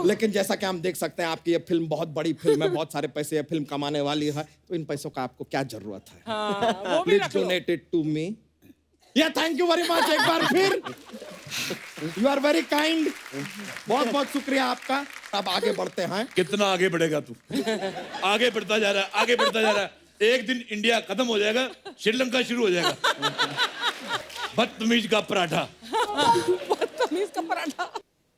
लेकिन जैसा कि हम देख सकते हैं, आपकी ये फिल्म बहुत बड़ी फिल्म है, बहुत सारे पैसे ये फिल्म कमाने वाली है, तो इन पैसों का आपको क्या जरूरत है? Please donate it to me. या थैंक यू वेरी मच एक बार फिर। You are very kind. बहुत बहुत शुक्रिया आपका। अब आगे बढ़ते हैं।
कितना आगे बढ़ेगा तू? आगे बढ़ता जा रहा है, आगे बढ़ता जा रहा है। एक दिन इंडिया खत्म हो जाएगा, श्रीलंका शुरू हो जाएगा। बदतमीज का पराठा।
बदतमीज का पराठा।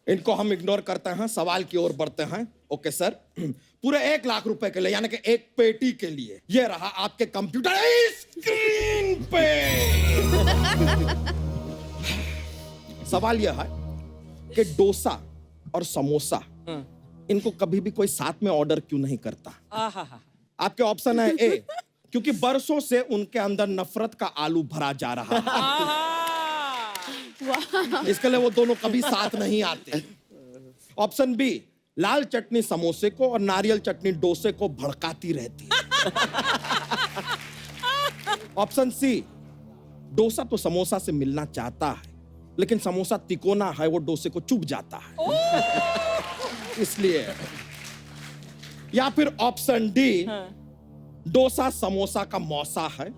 इनको हम इग्नोर करते हैं, सवाल की ओर बढ़ते हैं। ओके सर, पूरे 1 लाख रुपए के लिए, यानी कि एक पेटी के लिए, ये रहा आपके कंप्यूटर स्क्रीन पे। सवाल यह है कि डोसा और समोसा, इनको कभी भी कोई साथ में ऑर्डर क्यों नहीं करता? आपके ऑप्शन है ए, क्योंकि बरसों से उनके अंदर नफरत का आलू भरा जा रहा है, इसके लिए वो दोनों कभी साथ नहीं आते। ऑप्शन बी, लाल चटनी समोसे को और नारियल चटनी डोसे को भड़काती रहती है। ऑप्शन सी, डोसा तो समोसा से मिलना चाहता है, लेकिन समोसा तिकोना है, वो डोसे को चुभ जाता है, इसलिए। या फिर ऑप्शन डी, डोसा समोसा का मौसा है,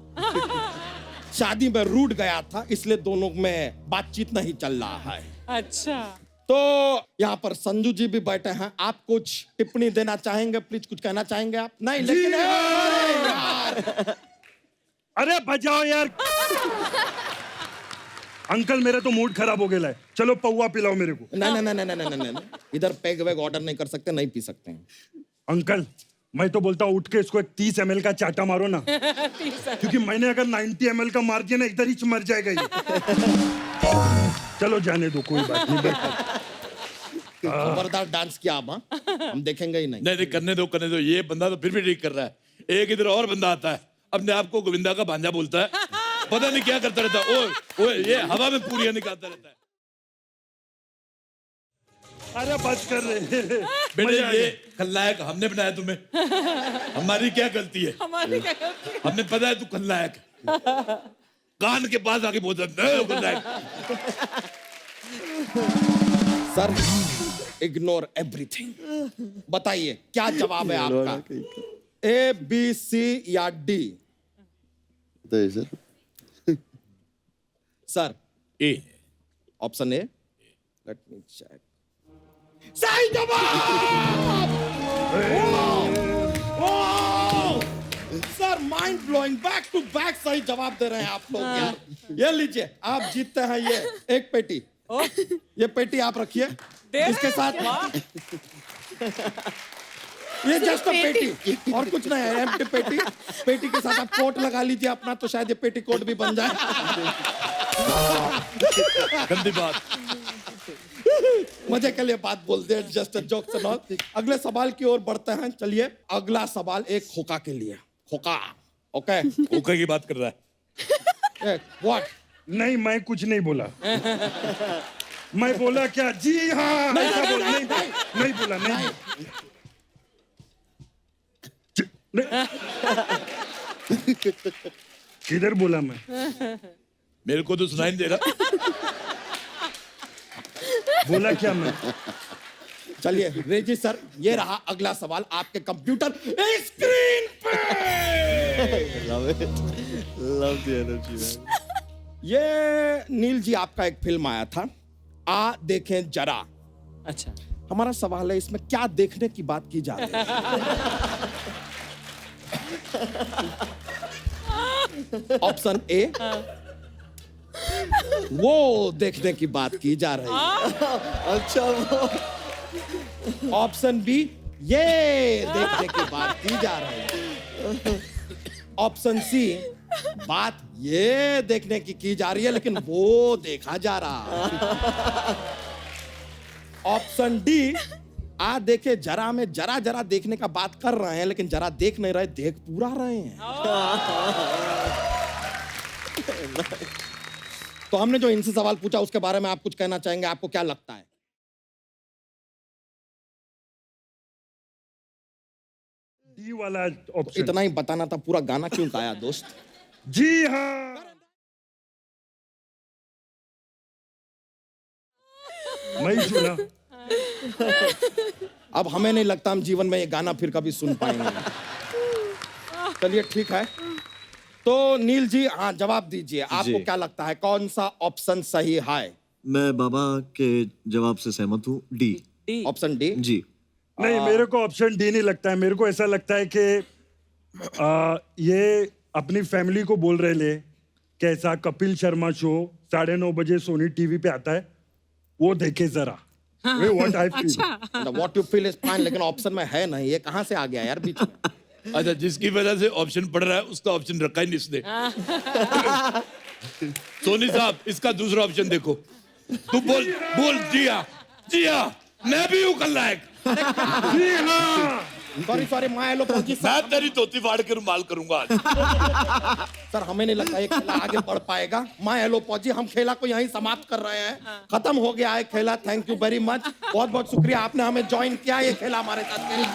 शादी में रूठ गया था, इसलिए दोनों में बातचीत नहीं चल रहा है।
अच्छा,
तो यहाँ पर संजू जी भी बैठे हैं। आप कुछ टिप्पणी देना चाहेंगे? प्लीज कुछ कहना चाहेंगे आप? नहीं, लेकिन
अरे बजाओ यार। अंकल मेरा तो मूड खराब हो गया है, चलो पौवा पिलाओ मेरे को।
नहीं, इधर पैग वैग ऑर्डर नहीं कर सकते, नहीं पी सकते हैं।
अंकल मैं तो बोलता हूँ उठ के इसको एक 30 ml का चाटा मारो ना, क्योंकि मैंने अगर 90 ml का मार दिया ना, इधर ही मर जाएगा ये। चलो जाने दो, कोई बात नहीं।
खबरदार डांस किया आप, हम देखेंगे ही नहीं।
नहीं, करने दो, करने दो। ये बंदा तो फिर भी ठीक कर रहा है। एक इधर और बंदा आता है, अपने आप को गोविंदा का भांजा बोलता है, पता नहीं क्या करता रहता है। ओए ये हवा में पूरियां निकालता रहता है।
अरे बस कर रहे।
बेटे ये खलनायक हमने बनाया तुम्हें, हमारी क्या गलती है?
हमारी क्या गलती है?
हमने पता है तू खलनायक, कान के पास आके बोलता खलनायक।
Sir, ignore everything. बताइए क्या जवाब है आपका? ए, बी, सी या डी?
बताइए sir.
Sir,
A.
Option A. Let me check. सही जवाब! Sir, mind blowing, back to back सही जवाब दे रहे हैं आप लोग यार। ये लीजिए, आप जीतते हैं ये एक पेटी। ये पेटी आप रखिए, इसके साथ ये जस्ट पेटी और कुछ नहीं है, एम्प्टी पेटी। पेटी के साथ आप कोट लगा लीजिए अपना, तो शायद ये पेटी कोट भी बन जाए।
गंदी बात।
मजे के लिए बात बोलते हैं, जस्ट जोक्स एंड ऑल। अगले सवाल की ओर बढ़ते हैं। चलिए, अगला सवाल एक खोका के लिए। खोका, ओके?
खोका की बात कर रहा है।
व्हाट?
नहीं, मैं कुछ नहीं बोला। मैं बोला क्या? जी हाँ, ऐसा बोला। नहीं बोला, नहीं। किधर बोला मैं?
मेरे को तो सुनाई नहीं दे रहा।
बोला क्या मैं?
चलिए रेजी सर, ये रहा अगला सवाल आपके कंप्यूटर स्क्रीन पे।
Love it. Love the energy, man.
ये नील जी, आपका एक फिल्म आया था, आ देखें जरा।
अच्छा,
हमारा सवाल है, इसमें क्या देखने की बात की जा रही है? ऑप्शन ए, वो देखने की बात की जा रही है।
अच्छा,
ऑप्शन बी, ये देखने की बात की जा रही है। ऑप्शन सी, बात ये देखने की जा रही है, लेकिन वो देखा जा रहा है। ऑप्शन डी, आ देखे जरा में जरा जरा देखने का बात कर रहे हैं, लेकिन जरा देख नहीं रहे, देख पूरा रहे हैं। तो हमने जो इनसे सवाल पूछा उसके बारे में आप कुछ कहना चाहेंगे? आपको क्या लगता है?
डी वाला ऑप्शन।
इतना ही बताना था, पूरा गाना क्यों गाया दोस्त?
जी हाँ, मैं ही चुना।
अब हमें नहीं लगता हम जीवन में ये गाना फिर कभी सुन पाएंगे। चलिए ठीक है, तो नील जी हाँ जवाब दीजिए, आपको क्या लगता है कौन सा ऑप्शन सही है?
मैं बाबा के जवाब से सहमत हूँ, डी।
Option D?
जी।
नहीं, मेरे को ऑप्शन डी नहीं लगता है। मेरे को ऐसा लगता है कि ये अपनी फैमिली को बोल रहे ले कैसा कपिल शर्मा शो 9:30 बजे सोनी टीवी पे आता है, वो देखे जरा। What I feel,
what you feel is fine, लेकिन ऑप्शन में है नहीं, ये कहाँ से आ गया यार बीच में?
अच्छा, जिसकी वजह से ऑप्शन पढ़ रहा है उसका ऑप्शन रखा ही नहीं इसने। सोनी साहब, इसका दूसरा ऑप्शन देखो। तू बोल बोल जी हाँ, मैं भी हूँ खलनायक।
जी हाँ।
सॉरी माया लो पहुंची।
मैं तेरी धोती फाड़ के रुमाल करूंगा आज।
सर हमें नहीं लगता ये खेला आगे बढ़ पाएगा। माय हेलो पौजी, हम खेला को यहीं समाप्त कर रहे हैं, खत्म हो गया है खेला। थैंक यू वेरी मच, बहुत बहुत शुक्रिया आपने हमें ज्वाइन किया, ये खेला हमारे साथ खेला।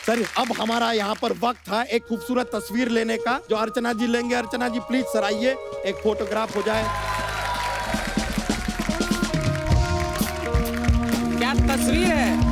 सर अब हमारा यहाँ पर वक्त था एक खूबसूरत तस्वीर लेने का, जो अर्चना जी लेंगे। अर्चना जी प्लीज सर आइए, एक फोटोग्राफ हो जाए।
क्या तस्वीर है?